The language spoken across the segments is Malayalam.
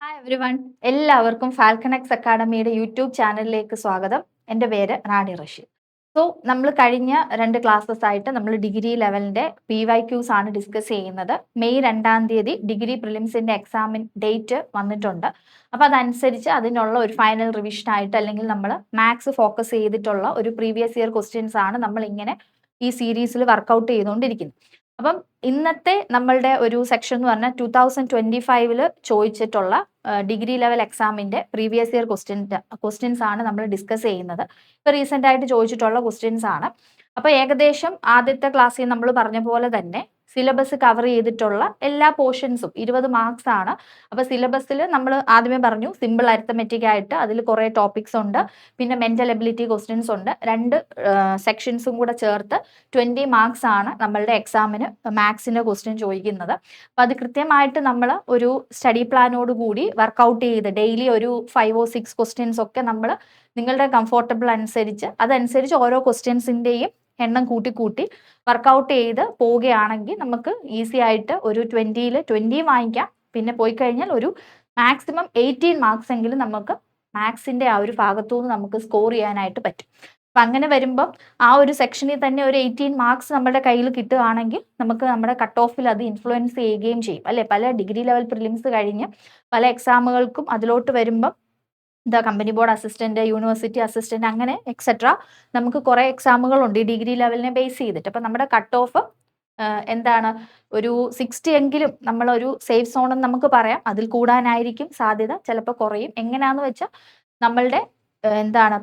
ഹായ് എവരിവൺ, എല്ലാവർക്കും ഫാൽക്കണക്സ് അക്കാഡമിയുടെ യൂട്യൂബ് ചാനലിലേക്ക് സ്വാഗതം. എൻ്റെ പേര് റാണി റഷീദ്. സോ നമ്മൾ കഴിഞ്ഞ 2 ക്ലാസ്സസ് ആയിട്ട് നമ്മൾ ഡിഗ്രി ലെവലിൻ്റെ PYQs ആണ് ഡിസ്കസ് ചെയ്യുന്നത്. മെയ് 2-ാം തീയതി ഡിഗ്രി പ്രിലിംസിൻ്റെ എക്സാമിൻ ഡേറ്റ് വന്നിട്ടുണ്ട്. അപ്പോൾ അതനുസരിച്ച് അതിനുള്ള ഒരു ഫൈനൽ റിവിഷൻ ആയിട്ട് അല്ലെങ്കിൽ നമ്മൾ മാത്സ് ഫോക്കസ് ചെയ്തിട്ടുള്ള ഒരു പ്രീവിയസ് ഇയർ ക്വസ്റ്റ്യൻസ് ആണ് നമ്മൾ ഇങ്ങനെ ഈ സീരീസിൽ വർക്കൗട്ട് ചെയ്തുകൊണ്ടിരിക്കുന്നത്. അപ്പം ഇന്നത്തെ നമ്മളുടെ ഒരു സെക്ഷൻ എന്ന് പറഞ്ഞാൽ 2025 ചോദിച്ചിട്ടുള്ള ഡിഗ്രി ലെവൽ എക്സാമിന്റെ പ്രീവിയസ് ഇയർ ക്വസ്റ്റ്യൻസ് ആണ് നമ്മൾ ഡിസ്കസ് ചെയ്യുന്നത്. ഇപ്പൊ റീസെന്റ് ആയിട്ട് ചോദിച്ചിട്ടുള്ള ക്വസ്റ്റ്യൻസ് ആണ്. അപ്പൊ ഏകദേശം ആദ്യത്തെ ക്ലാസ്സിൽ നമ്മൾ പറഞ്ഞ പോലെ തന്നെ സിലബസ് കവർ ചെയ്തിട്ടുള്ള എല്ലാ പോർഷൻസും 20 മാർക്സ് ആണ്. അപ്പൊ സിലബസിൽ നമ്മൾ ആദ്യമേ പറഞ്ഞു സിമ്പിൾ അരിത്തമെറ്റിക് ആയിട്ട് അതിൽ കുറെ ടോപ്പിക്സ് ഉണ്ട്, പിന്നെ മെന്റൽ എബിലിറ്റി ക്വസ്റ്റ്യൻസ് ഉണ്ട്. 2 സെക്ഷൻസും കൂടെ ചേർത്ത് 20 മാർക്സ് ആണ് നമ്മളുടെ എക്സാമിന് മാത്സിന്റെ ക്വസ്റ്റ്യൻ ചോദിക്കുന്നത്. അപ്പൊ അത് കൃത്യമായിട്ട് നമ്മൾ ഒരു സ്റ്റഡി പ്ലാനോട് കൂടി വർക്കൗട്ട് ചെയ്ത് ഡെയിലി ഒരു 5 or 6 ക്വസ്റ്റ്യൻസ് ഒക്കെ നമ്മൾ നിങ്ങളുടെ കംഫോർട്ടബിൾ അനുസരിച്ച് അതനുസരിച്ച് ഓരോ ക്വസ്റ്റ്യൻസിന്റെയും എണ്ണം കൂട്ടി വർക്കൗട്ട് ചെയ്ത് പോവുകയാണെങ്കിൽ നമുക്ക് ഈസി ആയിട്ട് ഒരു 20-ൽ 20 വാങ്ങിക്കാം. പിന്നെ പോയി കഴിഞ്ഞാൽ ഒരു മാക്സിമം 18 മാർക്സ് എങ്കിലും നമുക്ക് മാത്സിന്റെ ആ ഒരു ഭാഗത്തുനിന്ന് നമുക്ക് സ്കോർ ചെയ്യാനായിട്ട് പറ്റും. അപ്പൊ അങ്ങനെ വരുമ്പം ആ ഒരു സെക്ഷനിൽ തന്നെ ഒരു 18 മാർക്സ് നമ്മുടെ കയ്യിൽ കിട്ടുകയാണെങ്കിൽ നമുക്ക് നമ്മുടെ കട്ട് ഓഫിൽ അത് ഇൻഫ്ലുവൻസ് ചെയ്യുകയും ചെയ്യും അല്ലെ. പല ഡിഗ്രി ലെവൽ പ്രിലിംസ് കഴിഞ്ഞ് പല എക്സാമുകൾക്കും അതിലോട്ട് വരുമ്പം company board assistant, university assistant, അങ്ങനെ എക്സെട്ര നമുക്ക് കുറെ എക്സാമുകളുണ്ട് ഈ ഡിഗ്രി ലെവലിനെ ബേസ് ചെയ്തിട്ട്. അപ്പൊ നമ്മുടെ കട്ട് ഓഫ് എന്താണ് ഒരു 60 എങ്കിലും നമ്മളൊരു സേഫ് സോൺ എന്ന് നമുക്ക് പറയാം. അതിൽ കൂടാനായിരിക്കും സാധ്യത, ചിലപ്പോൾ കുറയും. എങ്ങനെയാന്ന് വെച്ചാൽ നമ്മളുടെ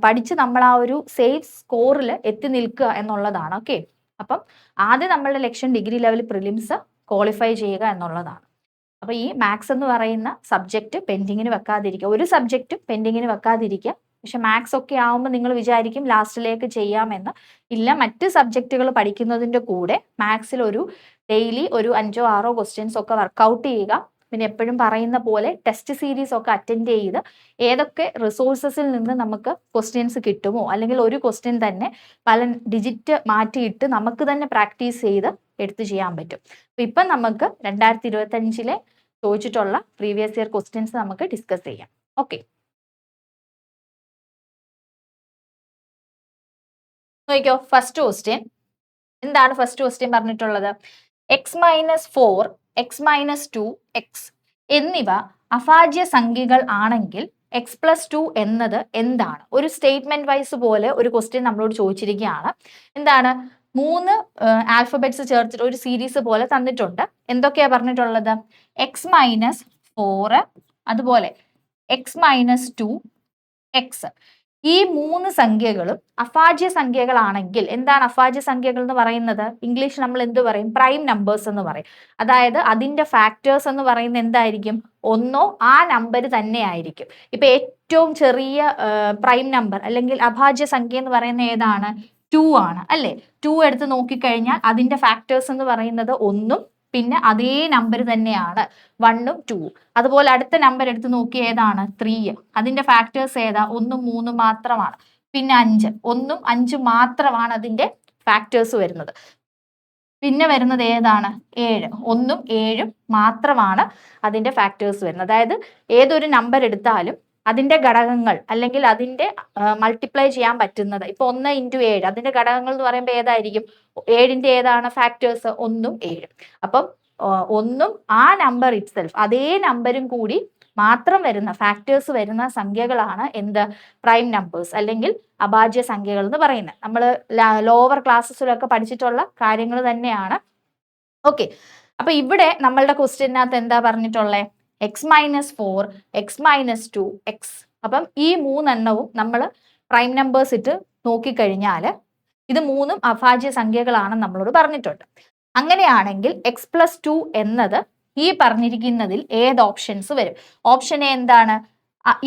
പഠിച്ച് നമ്മൾ ആ ഒരു സേഫ് സ്കോറിൽ എത്തി നിൽക്കുക എന്നുള്ളതാണ്. ഓക്കെ, അപ്പം ആദ്യം നമ്മളുടെ ലക്ഷ്യം ഡിഗ്രി ലെവൽ പ്രിലിംസ് ക്വാളിഫൈ ചെയ്യുക എന്നുള്ളതാണ്. അപ്പൊ ഈ മാത്സ് എന്ന് പറയുന്ന സബ്ജക്റ്റ് പെൻഡിങ്ങിന് വെക്കാതിരിക്കുക, ഒരു സബ്ജക്റ്റും പെൻഡിങ്ങിന് വെക്കാതിരിക്കുക. പക്ഷെ മാത്സ് ഒക്കെ ആവുമ്പോൾ നിങ്ങൾ വിചാരിക്കും ലാസ്റ്റിലേക്ക് ചെയ്യാമെന്ന്. ഇല്ല, മറ്റ് സബ്ജക്റ്റുകൾ പഠിക്കുന്നതിന്റെ കൂടെ മാത്സിൽ ഒരു ഡെയിലി ഒരു 5 or 6 ക്വസ്റ്റ്യൻസ് ഒക്കെ വർക്കൗട്ട് ചെയ്യുക. പിന്നെ എപ്പോഴും പറയുന്ന പോലെ ടെസ്റ്റ് സീരീസ് ഒക്കെ അറ്റൻഡ് ചെയ്ത് ഏതൊക്കെ റിസോഴ്സസിൽ നിന്ന് നമുക്ക് ക്വസ്റ്റ്യൻസ് കിട്ടുമോ, അല്ലെങ്കിൽ ഒരു ക്വസ്റ്റ്യൻ തന്നെ പല ഡിജിറ്റ് മാറ്റിയിട്ട് നമുക്ക് തന്നെ പ്രാക്ടീസ് ചെയ്ത് എടുത്ത് ചെയ്യാൻ പറ്റും. അപ്പൊ ഇപ്പം നമുക്ക് 2025 ചോദിച്ചിട്ടുള്ള പ്രീവിയസ് ഇയർ ക്വസ്റ്റ്യൻസ് നമുക്ക് ഡിസ്കസ് ചെയ്യാം. ഓക്കെ, നോക്കിക്കോ. ഫസ്റ്റ് ക്വസ്റ്റ്യൻ എന്താണ്? ഫസ്റ്റ് ക്വസ്റ്റ്യൻ പറഞ്ഞിട്ടുള്ളത് x-4, x-2, x എന്നിവ അഭാജ്യ സംഖ്യകൾ ആണെങ്കിൽ x+2 എന്നത് എന്താണ്? ഒരു സ്റ്റേറ്റ്മെന്റ് വൈസ് പോലെ ഒരു ക്വസ്റ്റ്യൻ നമ്മളോട് ചോദിച്ചിരിക്കുകയാണ്. എന്താണ്? 3 ആൽഫബറ്റ്സ് ചേർത്തിട്ട് ഒരു സീരീസ് പോലെ തന്നിട്ടുണ്ട്. എന്തൊക്കെയാ പറഞ്ഞിട്ടുള്ളത്? x-4, അതുപോലെ x-2, x. ഈ 3 സംഖ്യകളും അഭാജ്യ സംഖ്യകളാണെങ്കിൽ, എന്താണ് അഭാജ്യ സംഖ്യകൾ എന്ന് പറയുന്നത്? ഇംഗ്ലീഷ് നമ്മൾ എന്ത് പറയും? പ്രൈം നമ്പേഴ്സ് എന്ന് പറയും. അതായത് അതിന്റെ ഫാക്ടേഴ്സ് എന്ന് പറയുന്നത് എന്തായിരിക്കും? ഒന്നോ ആ നമ്പർ തന്നെ ആയിരിക്കും. ഇപ്പൊ ഏറ്റവും ചെറിയ പ്രൈം നമ്പർ അല്ലെങ്കിൽ അഭാജ്യ സംഖ്യ എന്ന് പറയുന്നത് ഏതാണ്? 2 ആണ് അല്ലെ. 2 എടുത്ത് നോക്കിക്കഴിഞ്ഞാൽ അതിന്റെ ഫാക്ടേഴ്സ് എന്ന് പറയുന്നത് 1ഉം പിന്നെ അതേ നമ്പർ തന്നെയാണ് 1ഉം 2ഉം. അതുപോലെ അടുത്ത നമ്പർ എടുത്ത് നോക്കി, ഏതാണ്? 3. അതിന്റെ ഫാക്ടേഴ്സ് ഏതാ? 1ഉം 3ഉം മാത്രമാണ്. പിന്നെ 5, 1ഉം 5ഉം മാത്രമാണ് അതിന്റെ ഫാക്ടേഴ്സ് വരുന്നത്. പിന്നെ വരുന്നത് ഏതാണ്? 7. 1ഉം 7ഉം മാത്രമാണ് അതിന്റെ ഫാക്ടേഴ്സ് വരുന്നത്. അതായത് ഏതൊരു നമ്പർ എടുത്താലും അതിന്റെ ഘടകങ്ങൾ അല്ലെങ്കിൽ അതിന്റെ മൾട്ടിപ്ലൈ ചെയ്യാൻ പറ്റുന്നത്, ഇപ്പൊ 1 × 7 അതിന്റെ ഘടകങ്ങൾ എന്ന് പറയുമ്പോൾ ഏതായിരിക്കും? 7ന്റെ ഏതാണ് ഫാക്ടേഴ്സ്? 1ഉം 7ഉം. അപ്പം 1ഉം ആ നമ്പർ ഇറ്റ്സെൽഫ് അതേ നമ്പരും കൂടി മാത്രം വരുന്ന ഫാക്ടേഴ്സ് വരുന്ന സംഖ്യകളാണ് എന്ത്? പ്രൈം നമ്പേഴ്സ് അല്ലെങ്കിൽ അഭാജ്യ സംഖ്യകൾ എന്ന് പറയുന്നത്. നമ്മൾ ലോവർ ക്ലാസ്സസിലൊക്കെ പഠിച്ചിട്ടുള്ള കാര്യങ്ങൾ തന്നെയാണ്. ഓക്കെ, അപ്പൊ ഇവിടെ നമ്മളുടെ ക്വസ്റ്റ്യനകത്ത് എന്താ പറഞ്ഞിട്ടുള്ളത്? x-4, x-2, x. അപ്പം ഈ 3 എണ്ണവും നമ്മൾ പ്രൈം നമ്പേഴ്സ് ഇട്ട് നോക്കിക്കഴിഞ്ഞാൽ ഇത് 3ഉം അഭാജ്യ സംഖ്യകളാണെന്ന് നമ്മളോട് പറഞ്ഞിട്ടുണ്ട്. അങ്ങനെയാണെങ്കിൽ x+2 എന്നത് ഈ പറഞ്ഞിരിക്കുന്നതിൽ ഏത് ഓപ്ഷൻസ് വരും? ഓപ്ഷൻ എ എന്താണ്?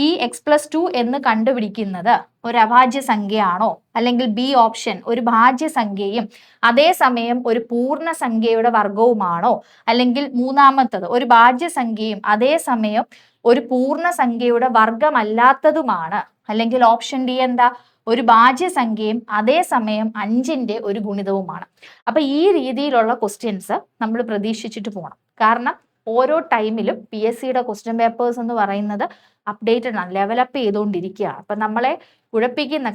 ഈ x+2 എന്ന് കണ്ടുപിടിക്കുന്നത് ഒരു അഭാജ്യ സംഖ്യയാണോ? അല്ലെങ്കിൽ ബി ഓപ്ഷൻ ഒരു ഭാജ്യ സംഖ്യയും അതേസമയം ഒരു പൂർണ്ണ സംഖ്യയുടെ വർഗവുമാണോ? അല്ലെങ്കിൽ മൂന്നാമത്തത് ഒരു ഭാജ്യ സംഖ്യയും അതേസമയം ഒരു പൂർണ്ണ സംഖ്യയുടെ വർഗമല്ലാത്തതുമാണ്? അല്ലെങ്കിൽ ഓപ്ഷൻ ഡി എന്താ? ഒരു ഭാജ്യ സംഖ്യയും അതേസമയം 5ന്റെ ഒരു ഗുണിതവുമാണ്. അപ്പൊ ഈ രീതിയിലുള്ള ക്വസ്റ്റ്യൻസ് നമ്മൾ പ്രതീക്ഷിച്ചിട്ട് പോകണം. കാരണം ഓരോ ടൈമിലും PSCയുടെ ക്വസ്റ്റ്യൻ പേപ്പേഴ്സ് എന്ന് പറയുന്നത് അപ്ഡേറ്റഡ് ആണ്, ലെവലപ്പ് ചെയ്തുകൊണ്ടിരിക്കുകയാണ്. അപ്പം നമ്മളെ കുഴപ്പിക്കുന്ന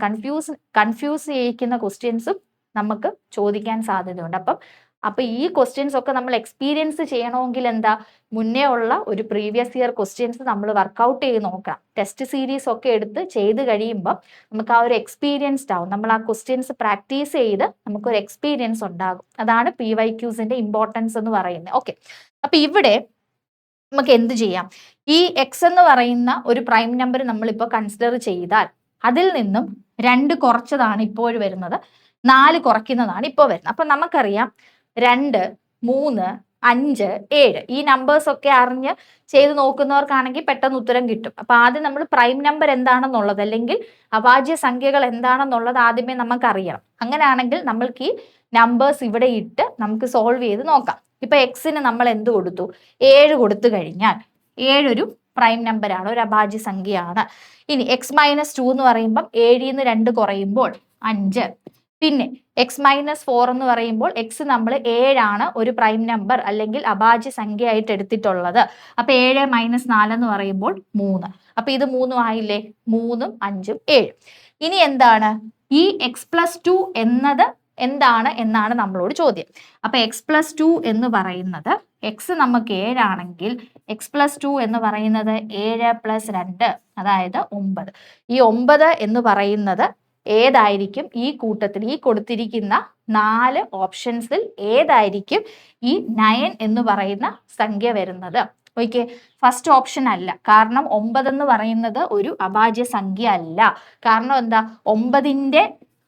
കൺഫ്യൂസ് ചെയ്യിക്കുന്ന ക്വസ്റ്റ്യൻസും നമുക്ക് ചോദിക്കാൻ സാധ്യതയുണ്ട്. അപ്പം ഈ ക്വസ്റ്റ്യൻസ് ഒക്കെ നമ്മൾ എക്സ്പീരിയൻസ് ചെയ്യണമെങ്കിൽ എന്താ, മുന്നേ ഉള്ള ഒരു പ്രീവിയസ് ഇയർ ക്വസ്റ്റ്യൻസ് നമ്മൾ വർക്കൗട്ട് ചെയ്ത് നോക്കണം. ടെസ്റ്റ് സീരീസ് ഒക്കെ എടുത്ത് ചെയ്ത് കഴിയുമ്പോൾ നമുക്ക് ആ ഒരു എക്സ്പീരിയൻസ്ഡ് ആവും. നമ്മൾ ആ ക്വസ്റ്റ്യൻസ് പ്രാക്ടീസ് ചെയ്ത് നമുക്കൊരു എക്സ്പീരിയൻസ് ഉണ്ടാകും. അതാണ് PYQസിന്റെ ഇമ്പോർട്ടൻസ് എന്ന് പറയുന്നത്. ഓക്കെ, അപ്പൊ ഇവിടെ നമുക്ക് എന്ത് ചെയ്യാം, ഈ എക്സ് എന്ന് പറയുന്ന ഒരു പ്രൈം നമ്പർ നമ്മളിപ്പോൾ കൺസിഡർ ചെയ്താൽ അതിൽ നിന്നും 2 കുറച്ചതാണ് ഇപ്പോഴും വരുന്നത്, 4 കുറയ്ക്കുന്നതാണ് ഇപ്പോൾ വരുന്നത്. അപ്പൊ നമുക്കറിയാം 2, 3, 5, 7 ഈ നമ്പേഴ്സ് ഒക്കെ അറിഞ്ഞ് ചെയ്ത് നോക്കുന്നവർക്കാണെങ്കിൽ പെട്ടെന്ന് ഉത്തരം കിട്ടും. അപ്പൊ ആദ്യം നമ്മൾ പ്രൈം നമ്പർ എന്താണെന്നുള്ളത് അല്ലെങ്കിൽ അഭാജ്യ സംഖ്യകൾ എന്താണെന്നുള്ളത് ആദ്യമേ നമുക്കറിയണം. അങ്ങനെയാണെങ്കിൽ നമ്മൾക്ക് ഈ നമ്പേഴ്സ് ഇവിടെ ഇട്ട് നമുക്ക് സോൾവ് ചെയ്ത് നോക്കാം. ഇപ്പൊ എക്സിന് നമ്മൾ എന്ത് കൊടുത്തു, 7 കൊടുത്തു കഴിഞ്ഞാൽ 7 ഒരു പ്രൈം നമ്പറാണ്, ഒരു അഭാജ്യ സംഖ്യയാണ്. ഇനി x-2 എന്ന് പറയുമ്പോൾ 7ൽ നിന്ന് 2 കുറയുമ്പോൾ 5. പിന്നെ x-4 എന്ന് പറയുമ്പോൾ x നമ്മൾ 7 ആണ് ഒരു പ്രൈം നമ്പർ അല്ലെങ്കിൽ അഭാജ്യ സംഖ്യ ആയിട്ട് എടുത്തിട്ടുള്ളത്. അപ്പൊ 7 - 4 എന്ന് പറയുമ്പോൾ 3. അപ്പൊ ഇത് 3 ആയില്ലേ, 3, 5, 7. ഇനി എന്താണ് ഈ x+2 എന്നത് എന്താണ് എന്നാണ് നമ്മളോട് ചോദ്യം. അപ്പൊ x+2 എന്ന് പറയുന്നത്, x നമുക്ക് 7 ആണെങ്കിൽ x+2 എന്ന് പറയുന്നത് 7 + 2 അതായത് 9. ഈ 9 എന്ന് പറയുന്നത് ഏതായിരിക്കും ഈ കൂട്ടത്തിൽ ഈ കൊടുത്തിരിക്കുന്ന 4 ഓപ്ഷൻസിൽ ഏതായിരിക്കും ഈ 9 എന്ന് പറയുന്ന സംഖ്യ വരുന്നത്? ഓക്കെ, ഫസ്റ്റ് ഓപ്ഷൻ അല്ല, കാരണം 9 എന്ന് പറയുന്നത് ഒരു അഭാജ്യ സംഖ്യ അല്ല. കാരണം എന്താ, 9ന്റെ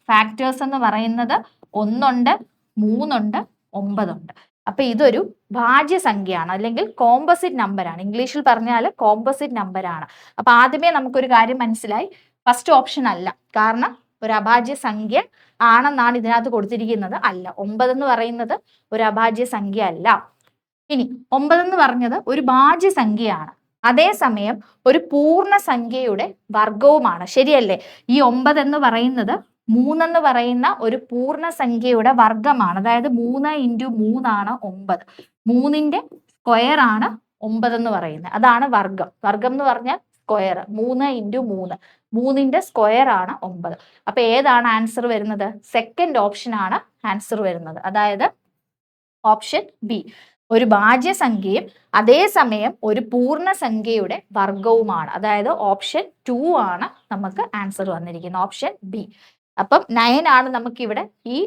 ഫാക്ടേഴ്സ് എന്ന് പറയുന്നത് 1 ഉണ്ട്, 3 ഉണ്ട്, 9 ഉണ്ട്. അപ്പൊ ഇതൊരു ഭാജ്യ സംഖ്യയാണ് അല്ലെങ്കിൽ കോമ്പോസിറ്റ് നമ്പറാണ്. ഇംഗ്ലീഷിൽ പറഞ്ഞാൽ കോമ്പോസിറ്റ് നമ്പറാണ്. അപ്പൊ ആദ്യമേ നമുക്കൊരു കാര്യം മനസ്സിലായി, ഫസ്റ്റ് ഓപ്ഷൻ അല്ല, കാരണം ഒരു അഭാജ്യ സംഖ്യ ആണെന്നാണ് ഇതിനകത്ത് കൊടുത്തിരിക്കുന്നത്. അല്ല, 9 എന്ന് പറയുന്നത് ഒരു അഭാജ്യ സംഖ്യ അല്ല. ഇനി 9 എന്ന് പറഞ്ഞത് ഒരു ഭാജ്യ സംഖ്യയാണ്, അതേസമയം ഒരു പൂർണ്ണ സംഖ്യയുടെ വർഗവുമാണ്. ശരിയല്ലേ? ഈ 9 എന്ന് പറയുന്നത് 3 എന്ന് പറയുന്ന ഒരു പൂർണ്ണ സംഖ്യയുടെ വർഗമാണ്. അതായത് 3 × 3 ആണ് 9. 3ന്റെ സ്ക്വയർ ആണ് 9 എന്ന് പറയുന്നത്. അതാണ് വർഗം. വർഗം എന്ന് പറഞ്ഞാൽ സ്ക്വയർ. 3 × 3, 3ന്റെ സ്ക്വയർ ആണ് 9. അപ്പൊ ഏതാണ് ആൻസർ വരുന്നത്? സെക്കൻഡ് ഓപ്ഷൻ ആണ് ആൻസർ വരുന്നത്. അതായത് ഓപ്ഷൻ ബി, ഒരു ഭാജ്യ സംഖ്യയും അതേസമയം ഒരു പൂർണ്ണ സംഖ്യയുടെ വർഗവുമാണ്. അതായത് ഓപ്ഷൻ 2 ആണ് നമുക്ക് ആൻസർ വന്നിരിക്കുന്നത്, ഓപ്ഷൻ ബി. അപ്പം 9 ആണ് നമുക്കിവിടെ ഈ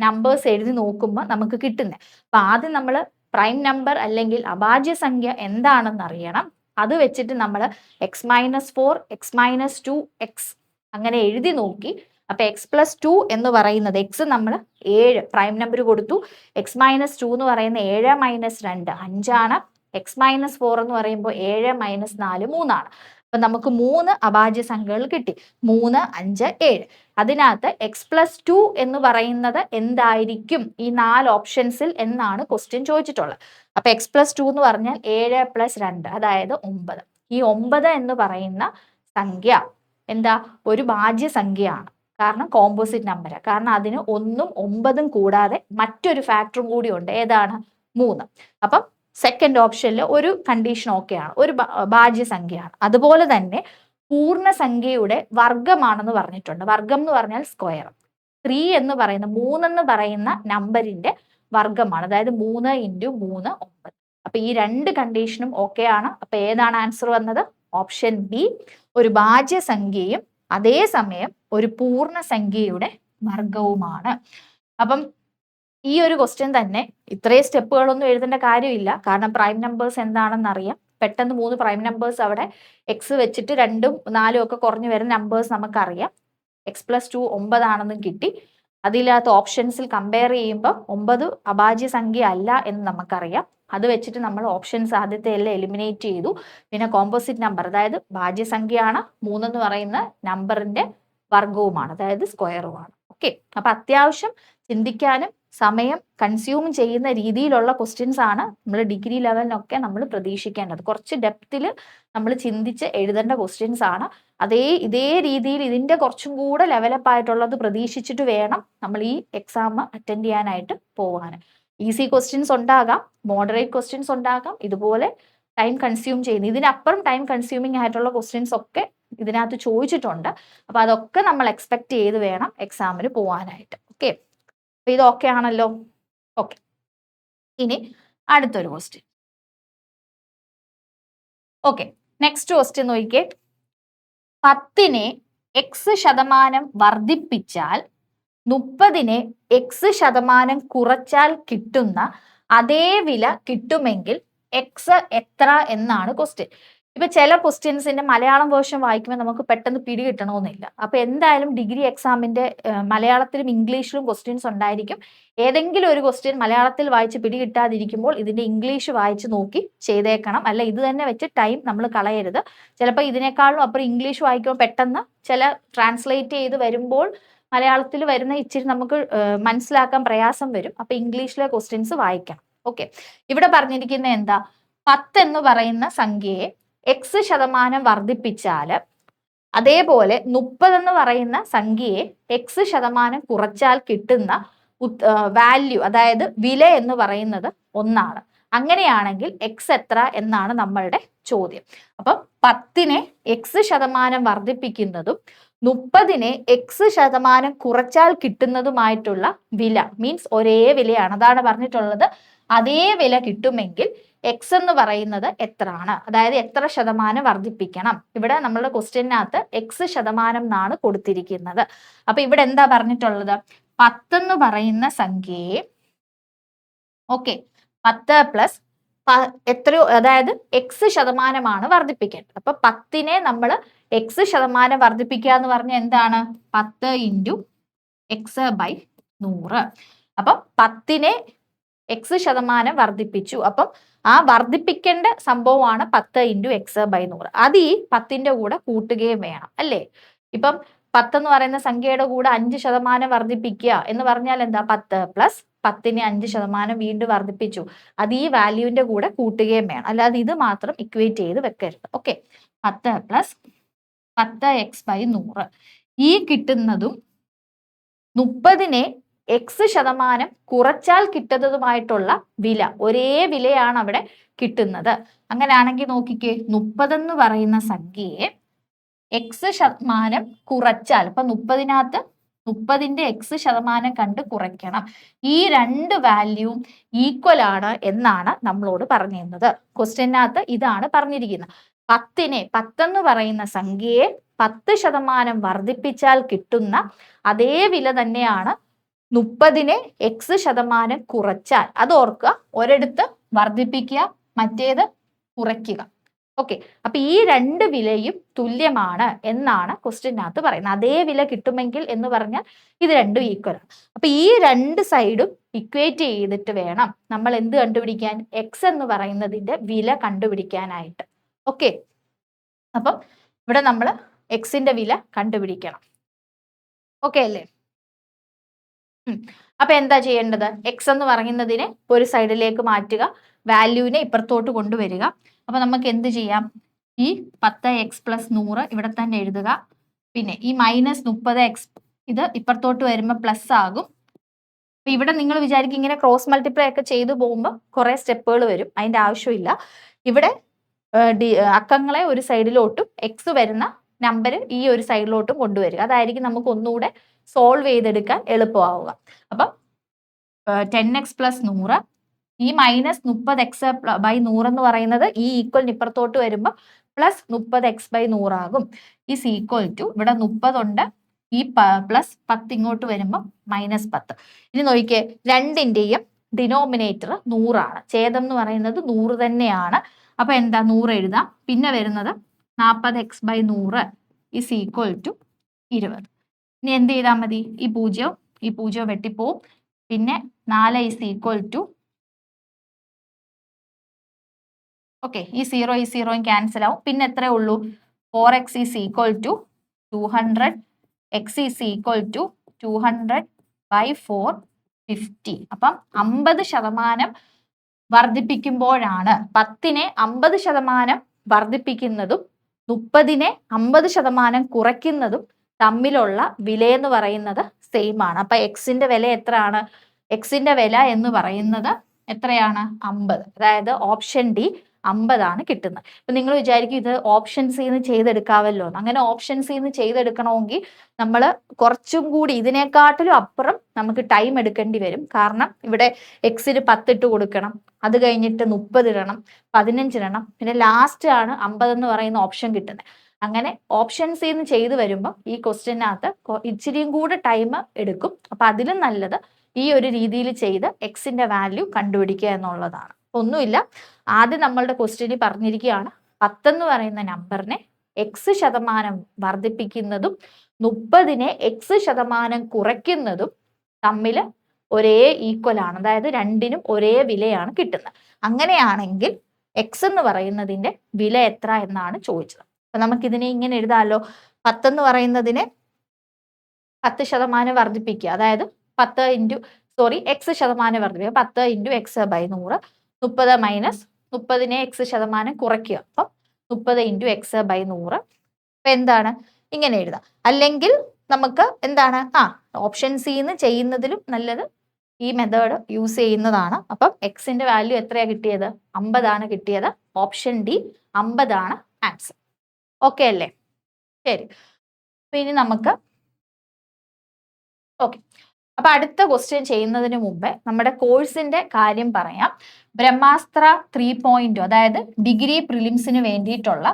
നമ്പേഴ്സ് എഴുതി നോക്കുമ്പോൾ നമുക്ക് കിട്ടുന്നത്. അപ്പൊ ആദ്യം നമ്മൾ പ്രൈം നമ്പർ അല്ലെങ്കിൽ അഭാജ്യ സംഖ്യ എന്താണെന്ന് അറിയണം. അത് വെച്ചിട്ട് നമ്മൾ x-4, x-2, x അങ്ങനെ എഴുതി നോക്കി. അപ്പൊ x+2 എന്ന് പറയുന്നത്, x നമ്മൾ 7 പ്രൈം നമ്പർ കൊടുത്തു. x-2 എന്ന് പറയുന്ന 7 - 2 5 ആണ്. x-4 എന്ന് പറയുമ്പോൾ 7 - 4 3 ആണ്. അപ്പൊ നമുക്ക് 3 അഭാജ്യ സംഖ്യകൾ കിട്ടി, 3, 5, 7. അതിനകത്ത് x+2 എന്ന് പറയുന്നത് എന്തായിരിക്കും ഈ 4 ഓപ്ഷൻസിൽ എന്നാണ് ക്വസ്റ്റ്യൻ ചോദിച്ചിട്ടുള്ളത്. അപ്പൊ x+2 എന്ന് പറഞ്ഞാൽ 7 + 2 അതായത് 9. ഈ 9 എന്ന് പറയുന്ന സംഖ്യ എന്താ, ഒരു ഭാജ്യ സംഖ്യയാണ്. കാരണം കോമ്പോസിറ്റ് നമ്പർ, കാരണം അതിന് 1ഉം 9ഉം കൂടാതെ മറ്റൊരു ഫാക്ടറും കൂടി ഉണ്ട്. ഏതാണ്? 3. അപ്പം സെക്കൻഡ് ഓപ്ഷനിൽ ഒരു കണ്ടീഷൻ ഓക്കെയാണ്, ഒരു ഭാജ്യ സംഖ്യയാണ്. അതുപോലെ തന്നെ പൂർണ്ണ സംഖ്യയുടെ വർഗമാണെന്ന് പറഞ്ഞിട്ടുണ്ട്. വർഗം എന്ന് പറഞ്ഞാൽ സ്ക്വയർ. 3 എന്ന് പറയുന്ന 3 എന്ന് പറയുന്ന നമ്പറിന്റെ വർഗമാണ്. അതായത് 3 × 3 9. അപ്പൊ ഈ 2 കണ്ടീഷനും ഓക്കെ ആണ്. അപ്പൊ ഏതാണ് ആൻസർ വന്നത്? ഓപ്ഷൻ ബി, ഒരു ഭാജ്യ സംഖ്യയും അതേസമയം ഒരു പൂർണ്ണ സംഖ്യയുടെ വർഗവുമാണ്. അപ്പം ഈ ഒരു ക്വസ്റ്റ്യൻ തന്നെ ഇത്രയും സ്റ്റെപ്പുകളൊന്നും എഴുതേണ്ട കാര്യമില്ല, കാരണം പ്രൈം നമ്പേഴ്സ് എന്താണെന്ന് അറിയാം. പെട്ടെന്ന് 3 പ്രൈം നമ്പേഴ്സ് അവിടെ എക്സ് വെച്ചിട്ട് 2ഉം 4ഉം ഒക്കെ കുറഞ്ഞു വരുന്ന നമ്പേഴ്സ് നമുക്കറിയാം. x+2 9 ആണെന്നും കിട്ടി. അതിനകത്ത് ഓപ്ഷൻസിൽ കമ്പയർ ചെയ്യുമ്പോൾ 9 അഭാജ്യ സംഖ്യ അല്ല എന്ന് നമുക്കറിയാം. അത് വെച്ചിട്ട് നമ്മൾ ഓപ്ഷൻസ് ആദ്യത്തെ എല്ലാം എലിമിനേറ്റ് ചെയ്തു. പിന്നെ കോമ്പോസിറ്റ് നമ്പർ, അതായത് ഭാജ്യസംഖ്യയാണ്, 3 എന്ന് പറയുന്ന നമ്പറിന്റെ വർഗവുമാണ്, അതായത് സ്ക്വയറുമാണ്. ഓക്കെ, അപ്പൊ അത്യാവശ്യം ചിന്തിക്കാനും സമയം കൺസ്യൂം ചെയ്യുന്ന രീതിയിലുള്ള ക്വസ്റ്റ്യൻസ് ആണ് നമ്മൾ ഡിഗ്രി ലെവലിനൊക്കെ നമ്മൾ പ്രതീക്ഷിക്കേണ്ടത്. കുറച്ച് ഡെപ്തിൽ നമ്മൾ ചിന്തിച്ച് എഴുതേണ്ട ക്വസ്റ്റ്യൻസ് ആണ്. ഇതേ രീതിയിൽ ഇതിന്റെ കുറച്ചും കൂടെ ലെവലപ്പ് ആയിട്ടുള്ളത് പ്രതീക്ഷിച്ചിട്ട് വേണം നമ്മൾ ഈ എക്സാം അറ്റൻഡ് ചെയ്യാനായിട്ട് പോകാൻ. ഈസി ക്വസ്റ്റ്യൻസ് ഉണ്ടാകാം, മോഡറേറ്റ് ക്വസ്റ്റ്യൻസ് ഉണ്ടാകാം, ഇതുപോലെ ടൈം കൺസ്യൂം ചെയ്യുന്നു. ഇതിനപ്പുറം ടൈം കൺസ്യൂമിങ് ആയിട്ടുള്ള ക്വസ്റ്റ്യൻസ് ഒക്കെ ഇതിനകത്ത് ചോദിച്ചിട്ടുണ്ട്. അപ്പൊ അതൊക്കെ നമ്മൾ എക്സ്പെക്ട് ചെയ്ത് വേണം എക്സാമിന് പോകാനായിട്ട്. ഓക്കെ, അപ്പൊ ഇത് ഓക്കെ ആണല്ലോ. ഓക്കെ, ഇനി അടുത്തൊരു ക്വസ്റ്റ്യൻ. ഓക്കെ, നെക്സ്റ്റ് ക്വസ്റ്റ്യൻ നോക്കിക്കേ. 10നെ x% വർദ്ധിപ്പിച്ചാൽ 30നെ x% കുറച്ചാൽ കിട്ടുന്ന അതേ വില കിട്ടുമെങ്കിൽ എക്സ് എത്ര എന്നാണ് ക്വസ്റ്റ്യൻ. ഇപ്പൊ ചില ക്വസ്റ്റ്യൻസിന്റെ മലയാളം വേർഷൻ വായിക്കുമ്പോൾ നമുക്ക് പെട്ടെന്ന് പിടി കിട്ടണമെന്നില്ല. അപ്പൊ എന്തായാലും ഡിഗ്രി എക്സാമിന്റെ മലയാളത്തിലും ഇംഗ്ലീഷിലും ക്വസ്റ്റ്യൻസ് ഉണ്ടായിരിക്കും. ഏതെങ്കിലും ഒരു ക്വസ്റ്റ്യൻ മലയാളത്തിൽ വായിച്ച് പിടി കിട്ടാതിരിക്കുമ്പോൾ ഇതിന്റെ ഇംഗ്ലീഷ് വായിച്ച് നോക്കി ചെയ്തേക്കണം. അല്ല ഇത് തന്നെ വെച്ച് ടൈം നമ്മൾ കളയരുത്. ചിലപ്പോൾ ഇതിനേക്കാളും അപ്പുറം ഇംഗ്ലീഷ് വായിക്കുമ്പോൾ പെട്ടെന്ന് ചില ട്രാൻസ്ലേറ്റ് ചെയ്ത് വരുമ്പോൾ മലയാളത്തിൽ വരുന്ന ഇച്ചിരി നമുക്ക് മനസ്സിലാക്കാൻ പ്രയാസം വരും. അപ്പൊ ഇംഗ്ലീഷിലെ ക്വസ്റ്റ്യൻസ് വായിക്കണം. ഓക്കെ, ഇവിടെ പറഞ്ഞിരിക്കുന്ന എന്താ, 10 എന്ന് പറയുന്ന സംഖ്യയെ x% വർദ്ധിപ്പിച്ചാൽ അതേപോലെ 30 എന്ന് പറയുന്ന സംഖ്യയെ x% കുറച്ചാൽ കിട്ടുന്ന വാല്യൂ, അതായത് വില എന്ന് പറയുന്നത് 1 ആണ്. അങ്ങനെയാണെങ്കിൽ x എത്ര എന്നാണ് നമ്മളുടെ ചോദ്യം. അപ്പം 10നെ x% വർദ്ധിപ്പിക്കുന്നതും 30നെ x% കുറച്ചാൽ കിട്ടുന്നതുമായിട്ടുള്ള വില മീൻസ് ഒരേ വിലയാണ്. അതാണ് പറഞ്ഞിട്ടുള്ളത്. അതേ വില കിട്ടുമെങ്കിൽ x എന്ന് പറയുന്നത് എത്ര ആണ്, അതായത് എത്ര ശതമാനം വർദ്ധിപ്പിക്കണം. ഇവിടെ നമ്മളുടെ ക്വസ്റ്റ്യനകത്ത് x% എന്നാണ് കൊടുത്തിരിക്കുന്നത്. അപ്പൊ ഇവിടെ എന്താ പറഞ്ഞിട്ടുള്ളത്, 10 എന്ന് പറയുന്ന സംഖ്യയെ ഓക്കെ 10 പ്ലസ് എത്രയോ, അതായത് x% വർദ്ധിപ്പിക്കേണ്ടത്. അപ്പൊ 10നെ നമ്മൾ x% വർദ്ധിപ്പിക്കുക എന്ന് പറഞ്ഞാൽ എന്താണ്, 10 ഇൻറ്റു x/100. അപ്പം 10നെ x% വർദ്ധിപ്പിച്ചു. അപ്പം ആ വർദ്ധിപ്പിക്കേണ്ട സംഭവമാണ് 10 ഇൻറ്റു x/100. അത് ഈ 10ന്റെ കൂടെ കൂട്ടുകയും വേണം അല്ലേ. ഇപ്പം 10 എന്ന് പറയുന്ന സംഖ്യയുടെ കൂടെ 5% വർദ്ധിപ്പിക്കുക എന്ന് പറഞ്ഞാൽ എന്താ, 10 പ്ലസ് 10നെ 5% വീണ്ടും വർദ്ധിപ്പിച്ചു. അത് ഈ വാല്യൂവിന്റെ കൂടെ കൂട്ടുകയും വേണം. അല്ലാതെ ഇത് മാത്രം ഇക്വേറ്റ് ചെയ്ത് വെക്കരുത്. ഓക്കെ, 10 പ്ലസ് 10x/100 ഈ കിട്ടുന്നതും 30നെ x% കുറച്ചാൽ കിട്ടുന്നതുമായിട്ടുള്ള വില ഒരേ വിലയാണ് അവിടെ കിട്ടുന്നത്. അങ്ങനെയാണെങ്കിൽ നോക്കിക്കേ, 30 എന്ന് പറയുന്ന സംഖ്യയെ x% കുറച്ചാൽ, ഇപ്പൊ 30നകത്ത് 30ന്റെ x% കണ്ട് കുറയ്ക്കണം. ഈ രണ്ട് വാല്യൂവും ഈക്വൽ ആണ് എന്നാണ് നമ്മളോട് പറഞ്ഞിരുന്നത്. ക്വസ്റ്റ്യനകത്ത് ഇതാണ് പറഞ്ഞിരിക്കുന്നത്. 10 എന്ന് പറയുന്ന സംഖ്യയെ 10% വർദ്ധിപ്പിച്ചാൽ കിട്ടുന്ന അതേ വില തന്നെയാണ് 30നെ x% കുറച്ചാൽ. അത് ഓർക്കുക, ഒരിടത്ത് വർദ്ധിപ്പിക്കുക, മറ്റേത് കുറയ്ക്കുക. ഓക്കെ, അപ്പൊ ഈ രണ്ട് വിലയും തുല്യമാണ് എന്നാണ് ക്വസ്റ്റ്യനകത്ത് പറയുന്നത്. അതേ വില കിട്ടുമെങ്കിൽ എന്ന് പറഞ്ഞാൽ ഇത് രണ്ടും ഈക്വൽ ആണ്. അപ്പൊ ഈ രണ്ട് സൈഡും ഇക്വേറ്റ് ചെയ്തിട്ട് വേണം നമ്മൾ എന്ത് കണ്ടുപിടിക്കാൻ, എക്സ് എന്ന് പറയുന്നതിന്റെ വില കണ്ടുപിടിക്കാനായിട്ട്. ഓക്കെ, അപ്പം ഇവിടെ നമ്മൾ എക്സിന്റെ വില കണ്ടുപിടിക്കണം. ഓക്കെ അല്ലേ. അപ്പൊ എന്താ ചെയ്യേണ്ടത്, എക്സ് എന്ന് പറയുന്നതിനെ ഒരു സൈഡിലേക്ക് മാറ്റുക, വാല്യൂവിനെ ഇപ്പുറത്തോട്ട് കൊണ്ടുവരിക. അപ്പൊ നമുക്ക് എന്ത് ചെയ്യാം, ഈ 10x+100 ഇവിടെ തന്നെ എഴുതുക. പിന്നെ ഈ -30x ഇത് ഇപ്പുറത്തോട്ട് വരുമ്പോൾ പ്ലസ് ആകും. അപ്പൊ ഇവിടെ നിങ്ങൾ വിചാരിക്കും ഇങ്ങനെ ക്രോസ് മൾട്ടിപ്ലൈ ഒക്കെ ചെയ്തു പോകുമ്പോൾ കുറെ സ്റ്റെപ്പുകൾ വരും. അതിന്റെ ആവശ്യമില്ല. ഇവിടെ അക്കങ്ങളെ ഒരു സൈഡിലോട്ടും എക്സ് വരുന്ന നമ്പർ ഈ ഒരു സൈഡിലോട്ടും കൊണ്ടുവരിക. അതായിരിക്കും നമുക്ക് ഒന്നുകൂടെ സോൾവ് ചെയ്തെടുക്കാൻ എളുപ്പമാവുക. അപ്പം 10x+100 ഈ -30x/100 എന്ന് പറയുന്നത് ഈ ഈക്വലിന് ഇപ്പുറത്തോട്ട് വരുമ്പോൾ +30x/100 ആകും. ഈസ് ഈക്വൽ ടു ഇവിടെ 30 ഉണ്ട്, ഈ +10 ഇങ്ങോട്ട് വരുമ്പോൾ -10. ഇനി നോക്കിയേ, രണ്ടിന്റെയും ഡിനോമിനേറ്റർ 100 ആണ്. ഛേദം എന്ന് പറയുന്നത് 100 തന്നെയാണ്. അപ്പൊ എന്താ, 100 എഴുതാം. പിന്നെ വരുന്നത് 40x/100 ഈസ് ഈക്വൽ ടു 20. ഇനി എന്ത് ചെയ്താൽ മതി, ഈ പൂജ്യവും വെട്ടിപ്പോവും. പിന്നെ 4 ഈസ് ഈക്വൽ ടു ഓക്കെ, ഈ 0 ക്യാൻസൽ ആവും. പിന്നെ എത്രയേ ഉള്ളൂ, 4x is equal to 200, x is equal to 200/4 50. അപ്പം 50% വർദ്ധിപ്പിക്കുമ്പോഴാണ് 10നെ 50% വർദ്ധിപ്പിക്കുന്നതും 30നെ 50% കുറയ്ക്കുന്നതും തമ്മിലുള്ള വില എന്ന് പറയുന്നത് സെയിം ആണ്. അപ്പൊ എക്സിന്റെ വില എത്രയാണ്, എക്സിന്റെ വില എന്ന് പറയുന്നത് എത്രയാണ്? 50. അതായത് ഓപ്ഷൻ ഡി 50 കിട്ടുന്നത്. അപ്പൊ നിങ്ങൾ വിചാരിക്കും ഇത് ഓപ്ഷൻ സിന്ന് ചെയ്തെടുക്കാവല്ലോ. അങ്ങനെ ഓപ്ഷൻ സിന്ന് ചെയ്തെടുക്കണമെങ്കിൽ നമ്മൾ കുറച്ചും കൂടി ഇതിനെക്കാട്ടിലും അപ്പുറം നമുക്ക് ടൈം എടുക്കേണ്ടി വരും. കാരണം ഇവിടെ എക്സിന് 10 ഇട്ട് കൊടുക്കണം, അത് കഴിഞ്ഞിട്ട് 30 ഇടണം, 15 ഇടണം, പിന്നെ ലാസ്റ്റ് ആണ് 50 എന്ന് പറയുന്ന ഓപ്ഷൻ കിട്ടുന്നത്. അങ്ങനെ ഓപ്ഷൻ സിന്ന് ചെയ്ത് വരുമ്പോൾ ഈ ക്വസ്റ്റ്യനകത്ത് ഇച്ചിരിയും കൂടെ ടൈം എടുക്കും. അപ്പൊ അതിലും നല്ലത് ഈ ഒരു രീതിയിൽ ചെയ്ത് എക്സിന്റെ വാല്യൂ കണ്ടുപിടിക്കുക എന്നുള്ളതാണ്. ഒന്നുമില്ല, ആദ്യം നമ്മളുടെ ക്വസ്റ്റ്യനിൽ പറഞ്ഞിരിക്കുകയാണ് 10 എന്ന് പറയുന്ന നമ്പറിനെ x% വർദ്ധിപ്പിക്കുന്നതും 30നെ x% കുറയ്ക്കുന്നതും തമ്മിൽ ഒരേ ഈക്വൽ ആണ്. അതായത് രണ്ടിനും ഒരേ വിലയാണ് കിട്ടുന്നത്. അങ്ങനെയാണെങ്കിൽ എക്സ് എന്ന് പറയുന്നതിന്റെ വില എത്ര എന്നാണ് ചോദിച്ചത്. അപ്പൊ നമുക്കിതിനെ ഇങ്ങനെ എഴുതാമല്ലോ. 10 എന്ന് പറയുന്നതിനെ 10% വർദ്ധിപ്പിക്കുക. അതായത് 10 ഇൻറ്റു x% വർദ്ധിപ്പിക്കുക. 10 ഇൻറ്റു x/100. 30 മൈനസ് 30നെ x% കുറയ്ക്കുക. അപ്പം 30 ഇൻറ്റു x/100. അപ്പൊ എന്താണ്? ഇങ്ങനെ എഴുതാം. അല്ലെങ്കിൽ നമുക്ക് എന്താണ് ഓപ്ഷൻ സിന്ന് ചെയ്യുന്നതിലും നല്ലത് ഈ മെത്തേഡ് യൂസ് ചെയ്യുന്നതാണ്. അപ്പം എക്സിന്റെ വാല്യൂ എത്രയാണ് കിട്ടിയത്? 50 കിട്ടിയത്. Option D 50 answer. ഓക്കെ അല്ലേ? ശരി. അപ്പൊ ഇനി നമുക്ക് ഓക്കെ. അപ്പൊ അടുത്ത ക്വസ്റ്റ്യൻ ചെയ്യുന്നതിന് മുമ്പേ നമ്മുടെ കോഴ്സിന്റെ കാര്യം പറയാം. ബ്രഹ്മാസ്ത്ര 3.0 അതായത് ഡിഗ്രി പ്രിലിംസിന് വേണ്ടിയിട്ടുള്ള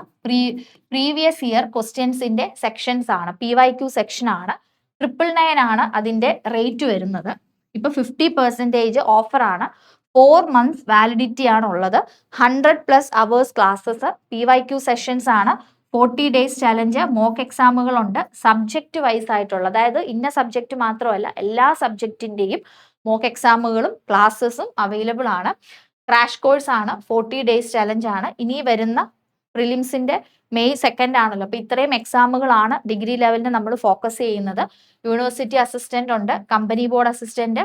പ്രീവിയസ് ഇയർ ക്വസ്റ്റ്യൻസിന്റെ സെക്ഷൻസ് ആണ്. PYQ സെക്ഷൻ ആണ്. 999 ആണ് അതിന്റെ റേറ്റ് വരുന്നത്. ഇപ്പൊ 50% ഓഫർ ആണ്. 4 months വാലിഡിറ്റി ആണ് ഉള്ളത്. 100+ hours ക്ലാസ്സസ്, PYQ സെഷൻസ് ആണ്. 40 days ചലഞ്ച്, മോക്ക് എക്സാമുകളുണ്ട്. സബ്ജക്റ്റ് വൈസ് ആയിട്ടുള്ള, അതായത് ഇന്ന സബ്ജക്റ്റ് മാത്രമല്ല എല്ലാ സബ്ജക്റ്റിന്റെയും മോക്ക് എക്സാമുകളും ക്ലാസ്സസും അവൈലബിൾ ആണ്. ക്രാഷ് കോഴ്സ് ആണ്. 40 days ചലഞ്ച് ആണ്. ഇനി വരുന്ന പ്രിലിംസിന്റെ May 2 ആണല്ലോ. അപ്പൊ ഇത്രയും എക്സാമുകളാണ് ഡിഗ്രി ലെവലിന് നമ്മൾ ഫോക്കസ് ചെയ്യുന്നത്. യൂണിവേഴ്സിറ്റി അസിസ്റ്റന്റ് ഉണ്ട്, company board assistant,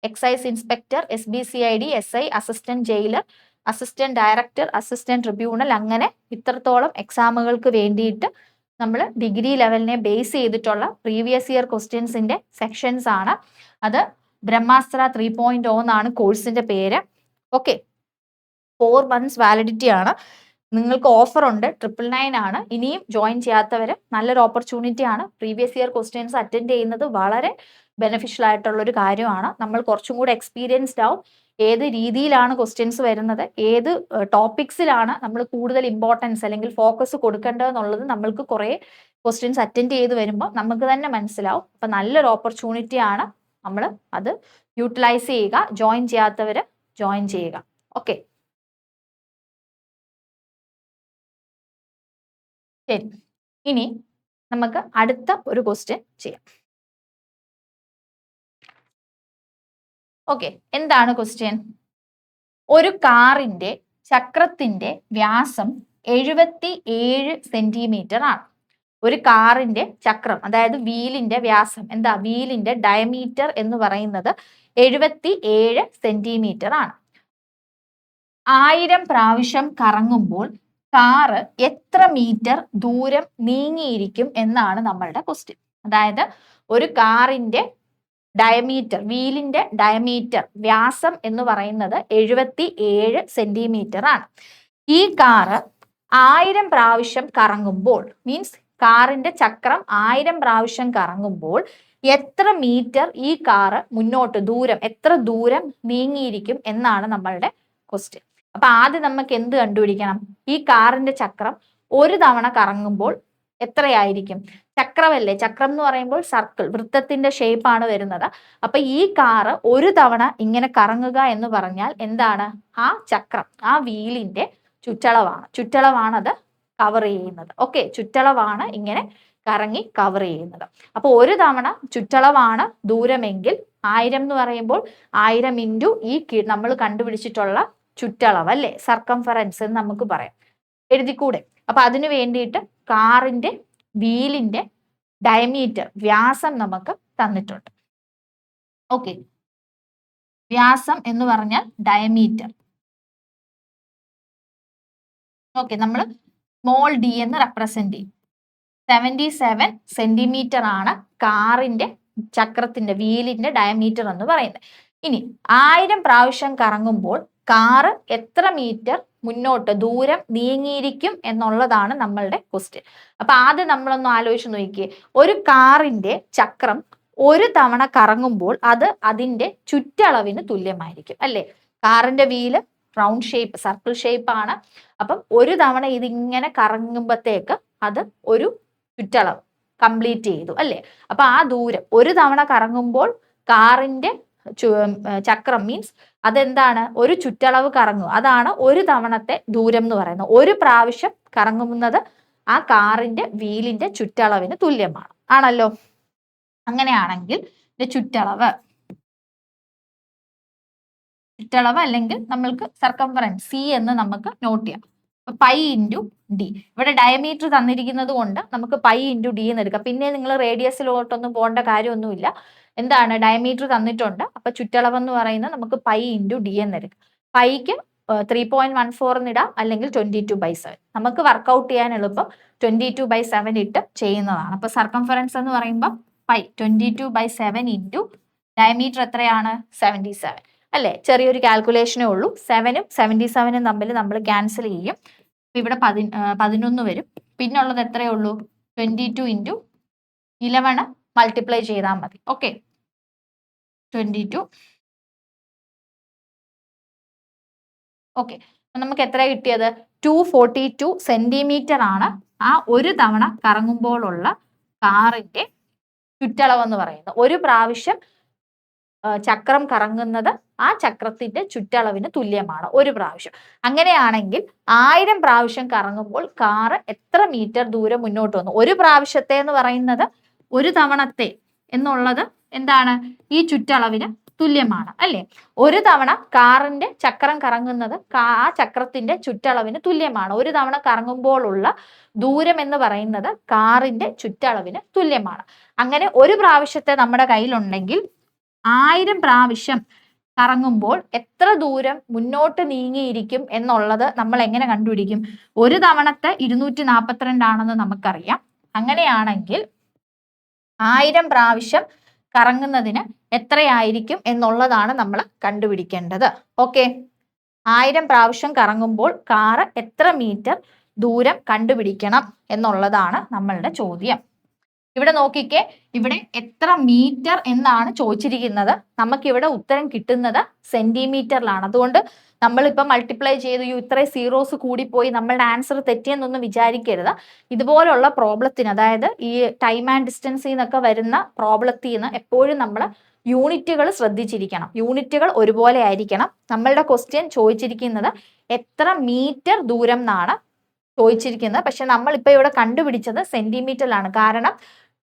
excise inspector, SBCID, SI, assistant jailer, assistant director, assistant tribunal, അങ്ങനെ ഇത്രത്തോളം എക്സാമുകൾക്ക് വേണ്ടിയിട്ട് നമ്മൾ ഡിഗ്രി ലെവലിനെ ബേസ് ചെയ്തിട്ടുള്ള പ്രീവിയസ് ഇയർ ക്വസ്റ്റ്യൻസിന്റെ സെക്ഷൻസ് ആണ്. അത് ബ്രഹ്മാസ്ത്ര 3.0 എന്നാണ് കോഴ്സിന്റെ പേര്. ഓക്കെ, 4 months വാലിഡിറ്റി ആണ്. നിങ്ങൾക്ക് ഓഫർ ഉണ്ട്. 999 ആണ്. ഇനിയും ജോയിൻ ചെയ്യാത്തവര് നല്ലൊരു ഓപ്പർച്യൂണിറ്റി ആണ്. പ്രീവിയസ് ഇയർ ക്വസ്റ്റ്യൻസ് അറ്റൻഡ് ചെയ്യുന്നത് വളരെ ബെനിഫിഷ്യൽ ആയിട്ടുള്ള ഒരു കാര്യമാണ്. നമ്മൾ കുറച്ചും കൂടെ എക്സ്പീരിയൻസ്ഡ് ആവും. ഏത് രീതിയിലാണ് ക്വസ്റ്റ്യൻസ് വരുന്നത്, ഏത് ടോപ്പിക്സിലാണ് നമ്മൾ കൂടുതൽ ഇമ്പോർട്ടൻസ് അല്ലെങ്കിൽ ഫോക്കസ് കൊടുക്കേണ്ടതെന്നുള്ളത് നമ്മൾക്ക് കുറേ ക്വസ്റ്റ്യൻസ് അറ്റൻഡ് ചെയ്ത് വരുമ്പോൾ നമുക്ക് തന്നെ മനസ്സിലാവും. അപ്പൊ നല്ലൊരു ഓപ്പർച്യൂണിറ്റി ആണ്. നമ്മൾ അത് യൂട്ടിലൈസ് ചെയ്യുക. ജോയിൻ ചെയ്യാത്തവര് ജോയിൻ ചെയ്യുക. ഓക്കെ, ശരി. ഇനി നമുക്ക് അടുത്ത ഒരു ക്വസ്റ്റ്യൻ ചെയ്യാം. ഓക്കെ, എന്താണ് ക്വസ്റ്റ്യൻ? ഒരു കാറിന്റെ ചക്രത്തിന്റെ വ്യാസം 77 സെന്റിമീറ്റർ ആണ്. ഒരു കാറിന്റെ ചക്രം, അതായത് വീലിന്റെ വ്യാസം, എന്താ വീലിന്റെ ഡയമീറ്റർ എന്ന് പറയുന്നത് 77 സെന്റിമീറ്റർ ആണ്. 1000 പ്രാവശ്യം കറങ്ങുമ്പോൾ കാറ് എത്ര മീറ്റർ ദൂരം നീങ്ങിയിരിക്കും എന്നാണ് നമ്മളുടെ ക്വസ്റ്റ്യൻ. അതായത് ഒരു കാറിന്റെ ഡയമീറ്റർ, വീലിന്റെ ഡയമീറ്റർ, വ്യാസം എന്ന് പറയുന്നത് 77 സെന്റിമീറ്റർ ആണ്. ഈ കാറ് 1000 പ്രാവശ്യം കറങ്ങുമ്പോൾ, മീൻസ് കാറിന്റെ ചക്രം 1000 പ്രാവശ്യം കറങ്ങുമ്പോൾ എത്ര മീറ്റർ ഈ കാറ് മുന്നോട്ട് എത്ര ദൂരം നീങ്ങിയിരിക്കും എന്നാണ് നമ്മളുടെ ക്വസ്റ്റ്യൻ. അപ്പൊ ആദ്യം നമുക്ക് എന്ത് കണ്ടുപിടിക്കണം? ഈ കാറിന്റെ ചക്രം ഒരു തവണ കറങ്ങുമ്പോൾ എത്രയായിരിക്കും? ചക്രമല്ലേ, ചക്രം എന്ന് പറയുമ്പോൾ സർക്കിൾ, വൃത്തത്തിന്റെ ഷേപ്പ് ആണ് വരുന്നത്. അപ്പൊ ഈ കാറ് ഒരു തവണ ഇങ്ങനെ കറങ്ങുക എന്ന് പറഞ്ഞാൽ എന്താണ്? ആ ചക്രം, ആ വീലിന്റെ ചുറ്റളവാണ് അത് കവർ ചെയ്യുന്നത്. ഓക്കെ, ചുറ്റളവാണ് ഇങ്ങനെ കറങ്ങി കവർ ചെയ്യുന്നത്. അപ്പൊ ഒരു തവണ ചുറ്റളവാണ് ദൂരമെങ്കിൽ 1000 എന്ന് പറയുമ്പോൾ 1000 ഇൻറ്റു ഈ നമ്മൾ കണ്ടുപിടിച്ചിട്ടുള്ള ചുറ്റളവ് അല്ലേ, സർക്കംഫറൻസ് എന്ന് നമുക്ക് പറയാം. എഴുതിക്കൂടെ? അപ്പൊ അതിനു വേണ്ടിയിട്ട് കാറിന്റെ വീലിന്റെ ഡയമീറ്റർ, വ്യാസം നമുക്ക് തന്നിട്ടുണ്ട്. ഓക്കെ, വ്യാസം എന്ന് പറഞ്ഞാൽ ഡയമീറ്റർ. ഓക്കെ, നമ്മൾ സ്മോൾ d എന്ന് റെപ്രസെന്റ് ചെയ്യും. 77 സെന്റിമീറ്റർ ആണ് കാറിന്റെ ചക്രത്തിന്റെ വീലിന്റെ ഡയമീറ്റർ എന്ന് പറയുന്നത്. ഇനി 1000 പ്രാവശ്യം കറങ്ങുമ്പോൾ കാറ് എത്ര മീറ്റർ മുന്നോട്ട് ദൂരം നീങ്ങിയിരിക്കും എന്നുള്ളതാണ് നമ്മളുടെ ക്വസ്റ്റ്യൻ. അപ്പൊ ആദ്യം നമ്മളൊന്ന് ആലോചിച്ച് നോക്കിയേ. ഒരു കാറിന്റെ ചക്രം ഒരു തവണ കറങ്ങുമ്പോൾ അത് അതിന്റെ ചുറ്റളവിന് തുല്യമായിരിക്കും അല്ലേ? കാറിന്റെ wheel round shape, circle shape ആണ്. അപ്പം ഒരു തവണ ഇതിങ്ങനെ കറങ്ങുമ്പോഴത്തേക്ക് അത് ഒരു ചുറ്റളവ് കംപ്ലീറ്റ് ചെയ്തു അല്ലേ? അപ്പൊ ആ ദൂരം ഒരു തവണ കറങ്ങുമ്പോൾ കാറിന്റെ ചക്രം മീൻസ് അതെന്താണ്? ഒരു ചുറ്റളവ് കറങ്ങും. അതാണ് ഒരു തവണത്തെ ദൂരം എന്ന് പറയുന്നത്. ഒരു പ്രാവശ്യം കറങ്ങുന്നത് ആ കാറിന്റെ വീലിന്റെ ചുറ്റളവിന് തുല്യമാണ്. ആണല്ലോ? അങ്ങനെയാണെങ്കിൽ ചുറ്റളവ് അല്ലെങ്കിൽ നമ്മൾക്ക് സർക്കംഫറൻസ് സി എന്ന് നമുക്ക് നോട്ട് ചെയ്യാം. Pi into D. ഇവിടെ ഡയമീറ്റർ തന്നിരിക്കുന്നത് കൊണ്ട് നമുക്ക് പൈ ഇൻറ്റു ഡി എന്ന് എടുക്കാം. പിന്നെ നിങ്ങൾ റേഡിയസിലോട്ടൊന്നും പോകേണ്ട കാര്യമൊന്നുമില്ല. എന്താണ്? ഡയമീറ്റർ തന്നിട്ടുണ്ട്. അപ്പൊ ചുറ്റളവ് എന്ന് പറയുന്നത് നമുക്ക് പൈ ഇൻറ്റു ഡി എന്ന് എടുക്കാം. പൈക്ക് 3.14 എന്നിടാം, അല്ലെങ്കിൽ 22/7. നമുക്ക് വർക്കൗട്ട് ചെയ്യാൻ എളുപ്പം 22/7 ഇട്ട് ചെയ്യുന്നതാണ്. അപ്പൊ സർക്കംഫറൻസ് എന്ന് പറയുമ്പോൾ പൈ 22/7 ഇൻറ്റു ഡയമീറ്റർ എത്രയാണ്? 77 അല്ലേ? ചെറിയൊരു കാൽക്കുലേഷനേ ഉള്ളൂ. 7ഉം 77ഉം തമ്മിൽ നമ്മൾ ക്യാൻസൽ ചെയ്യും. ഇവിടെ 11 വരും. പിന്നുള്ളത് എത്രയേ ഉള്ളൂ? 22 ഇൻറ്റു 11 മൾട്ടിപ്ലൈ ചെയ്താൽ മതി. ഓക്കെ, 22. ഓക്കെ, നമുക്ക് എത്ര കിട്ടിയത്? 242 സെന്റിമീറ്റർ ആണ് ആ ഒരു തവണ കറങ്ങുമ്പോഴുള്ള കാറിന്റെ ചുറ്റളവ് എന്ന് പറയുന്നത്. ഒരു പ്രാവശ്യം ചക്രം കറങ്ങുന്നത് ആ ചക്രത്തിന്റെ ചുറ്റളവിന് തുല്യമാണ് ഒരു പ്രാവശ്യം. അങ്ങനെയാണെങ്കിൽ 1000 പ്രാവശ്യം കറങ്ങുമ്പോൾ കാറ് എത്ര മീറ്റർ ദൂരം മുന്നോട്ട് വന്നു? ഒരു പ്രാവശ്യത്തെ എന്ന് പറയുന്നത് ഒരു തവണത്തെ എന്നുള്ളത് എന്താണ്? ഈ ചുറ്റളവിന് തുല്യമാണ് അല്ലേ? ഒരു തവണ കാറിന്റെ ചക്രം കറങ്ങുന്നത് ആ ചക്രത്തിന്റെ ചുറ്റളവിന് തുല്യമാണ്. ഒരു തവണ കറങ്ങുമ്പോഴുള്ള ദൂരം എന്ന് പറയുന്നത് കാറിന്റെ ചുറ്റളവിന് തുല്യമാണ്. അങ്ങനെ ഒരു പ്രാവശ്യത്തെ നമ്മുടെ കയ്യിലുണ്ടെങ്കിൽ 1000 പ്രാവശ്യം കറങ്ങുമ്പോൾ എത്ര ദൂരം മുന്നോട്ട് നീങ്ങിയിരിക്കും എന്നുള്ളത് നമ്മൾ എങ്ങനെ കണ്ടുപിടിക്കും? ഒരു തവണത്തെ 242 ആണെന്ന് നമുക്കറിയാം. അങ്ങനെയാണെങ്കിൽ 1000 പ്രാവശ്യം കറങ്ങുന്നതിന് എത്രയായിരിക്കും എന്നുള്ളതാണ് നമ്മൾ കണ്ടുപിടിക്കേണ്ടത്. ഓക്കെ, 1000 പ്രാവശ്യം കറങ്ങുമ്പോൾ കാറ് എത്ര മീറ്റർ ദൂരം കണ്ടുപിടിക്കണം എന്നുള്ളതാണ് നമ്മളുടെ ചോദ്യം. ഇവിടെ നോക്കിക്കേ, ഇവിടെ എത്ര മീറ്റർ എന്നാണ് ചോദിച്ചിരിക്കുന്നത്. നമുക്കിവിടെ ഉത്തരം കിട്ടുന്നത് സെന്റിമീറ്ററിലാണ്. അതുകൊണ്ട് നമ്മളിപ്പോൾ മൾട്ടിപ്ലൈ ചെയ്ത് ഇത്രയും സീറോസ് കൂടിപ്പോയി നമ്മളുടെ ആൻസർ തെറ്റിയെന്നൊന്നും വിചാരിക്കരുത്. ഇതുപോലുള്ള പ്രോബ്ലത്തിന്, അതായത് ഈ ടൈം ആൻഡ് ഡിസ്റ്റൻസിൽ നിന്നൊക്കെ വരുന്ന പ്രോബ്ലത്തിൽ നിന്ന് എപ്പോഴും നമ്മൾ യൂണിറ്റുകൾ ശ്രദ്ധിച്ചിരിക്കണം. യൂണിറ്റുകൾ ഒരുപോലെ ആയിരിക്കണം. നമ്മളുടെ ക്വസ്റ്റ്യൻ ചോദിച്ചിരിക്കുന്നത് എത്ര മീറ്റർ ദൂരം എന്നാണ് ചോദിച്ചിരിക്കുന്നത്. പക്ഷെ നമ്മളിപ്പോൾ ഇവിടെ കണ്ടുപിടിച്ചത് സെന്റിമീറ്ററിലാണ്. കാരണം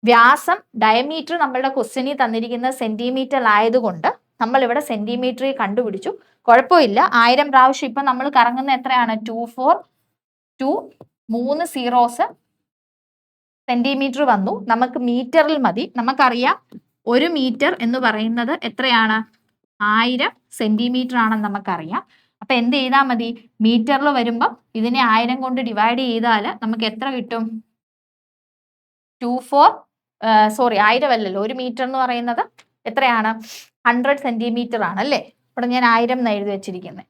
വ്യാസം, ഡയമീറ്റർ നമ്മളുടെ ക്വസ്റ്റ്യനിൽ തന്നിരിക്കുന്നത് സെന്റിമീറ്റർ ആയതുകൊണ്ട് നമ്മൾ ഇവിടെ സെന്റിമീറ്ററിൽ കണ്ടുപിടിച്ചു. കുഴപ്പമില്ല. 1000 പ്രാവശ്യം ഇപ്പൊ നമ്മൾ കറങ്ങുന്ന എത്രയാണ്? 242 3 സീറോസ് സെന്റിമീറ്റർ വന്നു. നമുക്ക് മീറ്ററിൽ മതി. നമുക്കറിയാം 1 മീറ്റർ എന്ന് പറയുന്നത് എത്രയാണ്? 1000 സെന്റിമീറ്റർ ആണെന്ന് നമുക്കറിയാം. അപ്പൊ എന്ത് ചെയ്താൽ മതി? മീറ്ററിൽ വരുമ്പം ഇതിനെ 1000 കൊണ്ട് ഡിവൈഡ് ചെയ്താൽ നമുക്ക് എത്ര കിട്ടും? 1000 അല്ലല്ലോ, 1 മീറ്റർ എന്ന് പറയുന്നത് എത്രയാണ്? 100 സെന്റിമീറ്റർ ആണ് അല്ലേ? ഇവിടെ ഞാൻ 1000 എന്ന് എഴുതി വെച്ചിരിക്കുന്നത്.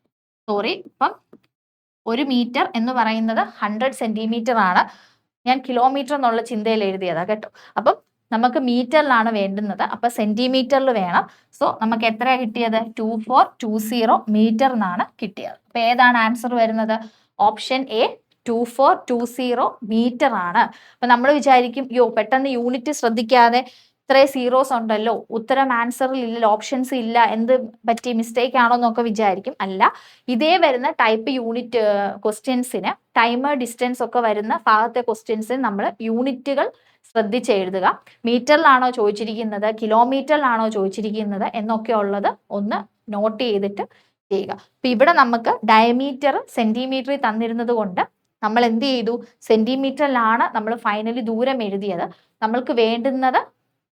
ഇപ്പം 1 മീറ്റർ എന്ന് പറയുന്നത് 100 സെന്റിമീറ്റർ ആണ്. ഞാൻ കിലോമീറ്റർ എന്നുള്ള ചിന്തയിൽ എഴുതിയതാ കേട്ടോ. അപ്പം നമുക്ക് മീറ്ററിലാണ് വേണ്ടുന്നത്. അപ്പൊ സെന്റിമീറ്ററിൽ വേണം. സോ നമുക്ക് എത്രയാണ് കിട്ടിയത്? 2420 മീറ്റർ എന്നാണ് കിട്ടിയത്. അപ്പൊ ഏതാണ് ആൻസർ വരുന്നത്? ഓപ്ഷൻ എ 2420 മീറ്റർ ആണ്. അപ്പൊ നമ്മൾ വിചാരിക്കും, പെട്ടെന്ന് യൂണിറ്റ് ശ്രദ്ധിക്കാതെ ഇത്രയും സീറോസ് ഉണ്ടല്ലോ, ഉത്തരം ആൻസറിൽ ഇല്ലല്ലോ, ഓപ്ഷൻസ് ഇല്ല, എന്ത് പറ്റി, മിസ്റ്റേക്ക് ആണോ എന്നൊക്കെ വിചാരിക്കും. അല്ല, ഇതേ വരുന്ന ടൈപ്പ് യൂണിറ്റ് ക്വസ്റ്റ്യൻസിന്, ടൈമർ ഡിസ്റ്റൻസ് ഒക്കെ വരുന്ന ഭാഗത്തെ ക്വസ്റ്റ്യൻസിന് നമ്മൾ യൂണിറ്റുകൾ ശ്രദ്ധിച്ച് എഴുതുക. മീറ്ററിലാണോ ചോദിച്ചിരിക്കുന്നത്, കിലോമീറ്ററിലാണോ ചോദിച്ചിരിക്കുന്നത് എന്നൊക്കെ ഉള്ളത് ഒന്ന് നോട്ട് ചെയ്തിട്ട് ചെയ്യുക. അപ്പൊ ഇവിടെ നമുക്ക് ഡയമീറ്റർ സെന്റിമീറ്ററിൽ തന്നിരുന്നത് കൊണ്ട് നമ്മൾ എന്ത് ചെയ്തു? സെന്റിമീറ്ററിലാണ് നമ്മൾ ഫൈനലി ദൂരം എഴുതിയത്. നമ്മൾക്ക് വേണ്ടുന്നത്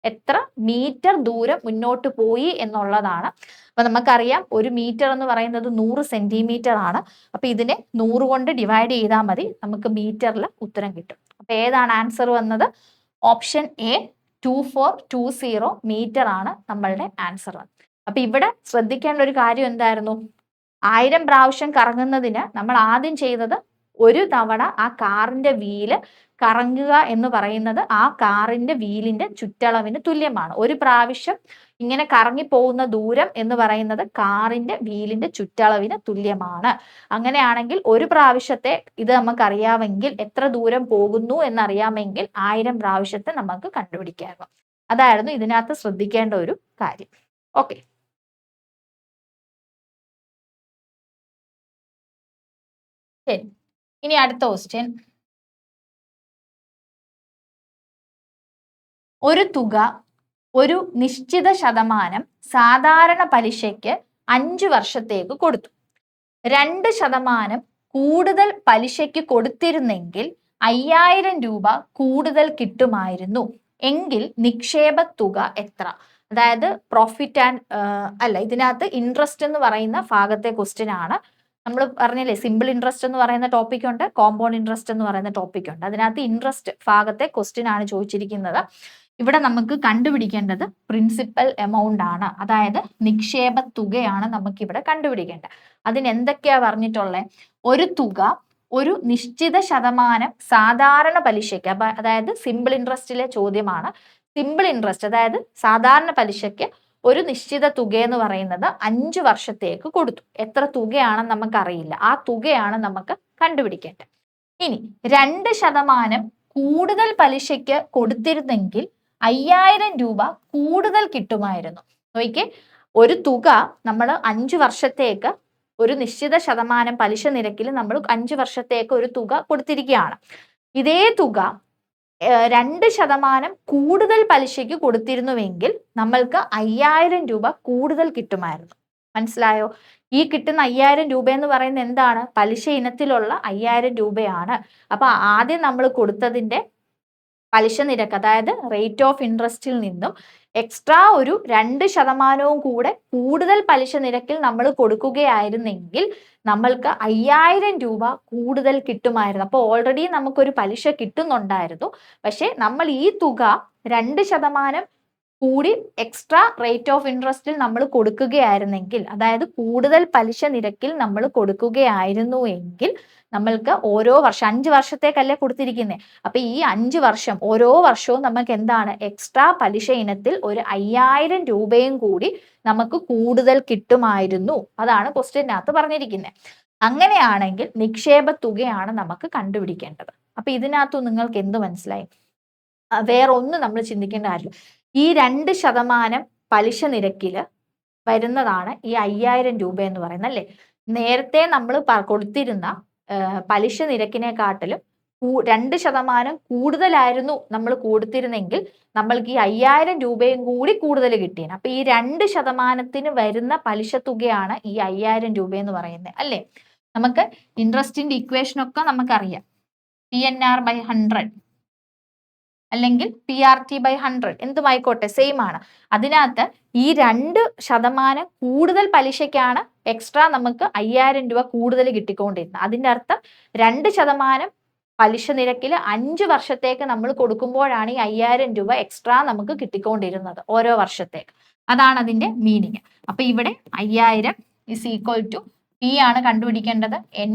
എത്ര മീറ്റർ ദൂരം മുന്നോട്ട് പോയി എന്നുള്ളതാണ്. അപ്പൊ നമുക്കറിയാം 1 മീറ്റർ എന്ന് പറയുന്നത് 100 സെന്റിമീറ്റർ ആണ്. അപ്പൊ ഇതിനെ 100 കൊണ്ട് ഡിവൈഡ് ചെയ്താൽ മതി, നമുക്ക് മീറ്ററിൽ ഉത്തരം കിട്ടും. അപ്പൊ ഏതാണ് ആൻസർ വന്നത്? ഓപ്ഷൻ എ 2420 മീറ്റർ ആണ് നമ്മളുടെ ആൻസർ വന്നത്. അപ്പൊ ഇവിടെ ശ്രദ്ധിക്കേണ്ട ഒരു കാര്യം എന്തായിരുന്നു? 1000 പ്രാവശ്യം കറങ്ങുന്നതിന് നമ്മൾ ആദ്യം ചെയ്തത് ഒരു തവണ ആ കാറിന്റെ വീല് കറങ്ങുക എന്ന് പറയുന്നത് ആ കാറിന്റെ വീലിന്റെ ചുറ്റളവിന് തുല്യമാണ്. ഒരു പ്രാവശ്യം ഇങ്ങനെ കറങ്ങി പോകുന്ന ദൂരം എന്ന് പറയുന്നത് കാറിന്റെ വീലിന്റെ ചുറ്റളവിന് തുല്യമാണ്. അങ്ങനെയാണെങ്കിൽ ഒരു പ്രാവശ്യത്തെ ഇത് നമുക്കറിയാമെങ്കിൽ എത്ര ദൂരം പോകുന്നു എന്നറിയാമെങ്കിൽ 1000 പ്രാവശ്യത്തെ നമുക്ക് കണ്ടുപിടിക്കാമായിരുന്നു. അതായിരുന്നു ഇതിനകത്ത് ശ്രദ്ധിക്കേണ്ട ഒരു കാര്യം. ഓക്കെ, ശരി. ഇനി അടുത്ത ക്വസ്റ്റ്യൻ. ഒരു തുക ഒരു നിശ്ചിത ശതമാനം സാധാരണ പലിശയ്ക്ക് 5 വർഷത്തേക്ക് കൊടുത്തു. 2% കൂടുതൽ പലിശയ്ക്ക് കൊടുത്തിരുന്നെങ്കിൽ 5000 രൂപ കൂടുതൽ കിട്ടുമായിരുന്നു എങ്കിൽ നിക്ഷേപ തുക എത്ര? അതായത് പ്രോഫിറ്റ് ആൻഡ് അല്ല, ഇതിനകത്ത് ഇൻട്രസ്റ്റ് എന്ന് പറയുന്ന ഭാഗത്തെ ക്വസ്റ്റ്യൻ ആണ്. നമ്മൾ പറഞ്ഞില്ലേ, സിമ്പിൾ ഇൻട്രസ്റ്റ് എന്ന് പറയുന്ന ടോപ്പിക് ഉണ്ട്, കോമ്പൗണ്ട് ഇൻട്രസ്റ്റ് എന്ന് പറയുന്ന ടോപ്പിക് ഉണ്ട്. അതിനകത്ത് ഇൻട്രസ്റ്റ് ഭാഗത്തെ ക്വസ്റ്റ്യൻ ആണ് ചോദിച്ചിരിക്കുന്നത്. ഇവിടെ നമുക്ക് കണ്ടുപിടിക്കേണ്ടത് പ്രിൻസിപ്പൽ എമൗണ്ട് ആണ്, അതായത് നിക്ഷേപ തുകയാണ് നമുക്ക് ഇവിടെ കണ്ടുപിടിക്കേണ്ടത്. അതിന് എന്തൊക്കെയാ പറഞ്ഞിട്ടുള്ളത്? ഒരു തുക ഒരു നിശ്ചിത ശതമാനം സാധാരണ പലിശയ്ക്ക്, അതായത് സിമ്പിൾ ഇൻട്രസ്റ്റിലെ ചോദ്യമാണ്. സിമ്പിൾ ഇൻട്രസ്റ്റ് അതായത് സാധാരണ പലിശയ്ക്ക് ഒരു നിശ്ചിത തുക എന്ന് പറയുന്നത് 5 വർഷത്തേക്ക് കൊടുത്തു. എത്ര തുകയാണെന്ന് നമുക്കറിയില്ല, ആ തുകയാണ് നമുക്ക് കണ്ടുപിടിക്കേണ്ടത്. ഇനി 2% കൂടുതൽ പലിശയ്ക്ക് കൊടുത്തിരുന്നെങ്കിൽ 5000 രൂപ കൂടുതൽ കിട്ടുമായിരുന്നു. നോക്കിക്കേ, ഒരു തുക നമ്മൾ 5 വർഷത്തേക്ക് ഒരു നിശ്ചിത ശതമാനം പലിശ നിരക്കിൽ നമ്മൾ 5 വർഷത്തേക്ക് ഒരു തുക കൊടുത്തിരിക്കുകയാണ്. ഇതേ തുക 2% കൂടുതൽ പലിശയ്ക്ക് കൊടുത്തിരുന്നുവെങ്കിൽ നമ്മൾക്ക് 5000 രൂപ കൂടുതൽ കിട്ടുമായിരുന്നു. മനസ്സിലായോ? ഈ കിട്ടുന്ന 5000 രൂപ എന്ന് പറയുന്നത് എന്താണ്? പലിശ ഇനത്തിലുള്ള 5000 രൂപയാണ്. അപ്പൊ ആദ്യം നമ്മൾ കൊടുത്തതിന്റെ പലിശ നിരക്ക്, അതായത് റേറ്റ് ഓഫ് ഇൻട്രസ്റ്റിൽ നിന്നും എക്സ്ട്രാ ഒരു 2% കൂടെ കൂടുതൽ പലിശ നിരക്കിൽ നമ്മൾ കൊടുക്കുകയായിരുന്നെങ്കിൽ നമ്മൾക്ക് 5000 രൂപ കൂടുതൽ കിട്ടുമായിരുന്നു. അപ്പോൾ ഓൾറെഡി നമുക്കൊരു പലിശ കിട്ടുന്നുണ്ടായിരുന്നു. പക്ഷെ നമ്മൾ ഈ തുക 2% കൂടി എക്സ്ട്രാ റേറ്റ് ഓഫ് ഇൻട്രസ്റ്റിൽ നമ്മൾ കൊടുക്കുകയായിരുന്നെങ്കിൽ, അതായത് കൂടുതൽ പലിശ നിരക്കിൽ നമ്മൾ കൊടുക്കുകയായിരുന്നു എങ്കിൽ നമ്മൾക്ക് ഓരോ വർഷം 5 വർഷത്തേക്കല്ലേ കൊടുത്തിരിക്കുന്നത്. അപ്പൊ ഈ 5 വർഷം ഓരോ വർഷവും നമുക്ക് എന്താണ്? എക്സ്ട്രാ പലിശ ഇനത്തിൽ ഒരു 5000 രൂപയും കൂടി നമുക്ക് കൂടുതൽ കിട്ടുമായിരുന്നു. അതാണ് ക്വസ്റ്റ്യനകത്ത് പറഞ്ഞിരിക്കുന്നത്. അങ്ങനെയാണെങ്കിൽ നിക്ഷേപ തുകയാണ് നമുക്ക് കണ്ടുപിടിക്കേണ്ടത്. അപ്പൊ ഇതിനകത്ത് നിങ്ങൾക്ക് എന്ത് മനസ്സിലായി? വേറെ ഒന്നും നമ്മൾ ചിന്തിക്കേണ്ട കാര്യമില്ല. ഈ 2% പലിശ നിരക്കില് വരുന്നതാണ് ഈ 5000 രൂപ എന്ന് പറയുന്നത്, അല്ലേ? നേരത്തെ നമ്മൾ കൊടുത്തിരുന്ന പലിശ നിരക്കിനെക്കാട്ടിലും 2% കൂടുതലായിരുന്നു നമ്മൾ കൊടുത്തിരുന്നെങ്കിൽ നമ്മൾക്ക് ഈ 5000 രൂപയും കൂടി കൂടുതൽ കിട്ടിയേനെ. അപ്പൊ ഈ 2%-ന് വരുന്ന പലിശ തുകയാണ് ഈ 5000 രൂപ എന്ന് പറയുന്നത്, അല്ലേ? നമുക്ക് ഇൻട്രസ്റ്റിന്റെ ഇക്വേഷൻ ഒക്കെ നമുക്കറിയാം. PNR/100 അല്ലെങ്കിൽ PRT/100 എന്തുമായിക്കോട്ടെ, സെയിം ആണ്. അതിനകത്ത് ഈ 2% കൂടുതൽ പലിശയ്ക്കാണ് എക്സ്ട്രാ നമുക്ക് 5000 രൂപ കൂടുതൽ കിട്ടിക്കൊണ്ടിരുന്നത്. അതിന്റെ അർത്ഥം 2% പലിശ നിരക്കിൽ 5 വർഷത്തേക്ക് നമ്മൾ കൊടുക്കുമ്പോഴാണ് ഈ 5000 രൂപ എക്സ്ട്രാ നമുക്ക് കിട്ടിക്കൊണ്ടിരുന്നത് ഓരോ വർഷത്തേക്ക്. അതാണ് അതിന്റെ മീനിങ്. അപ്പൊ ഇവിടെ 5000 = P ആണ് കണ്ടുപിടിക്കേണ്ടത്. N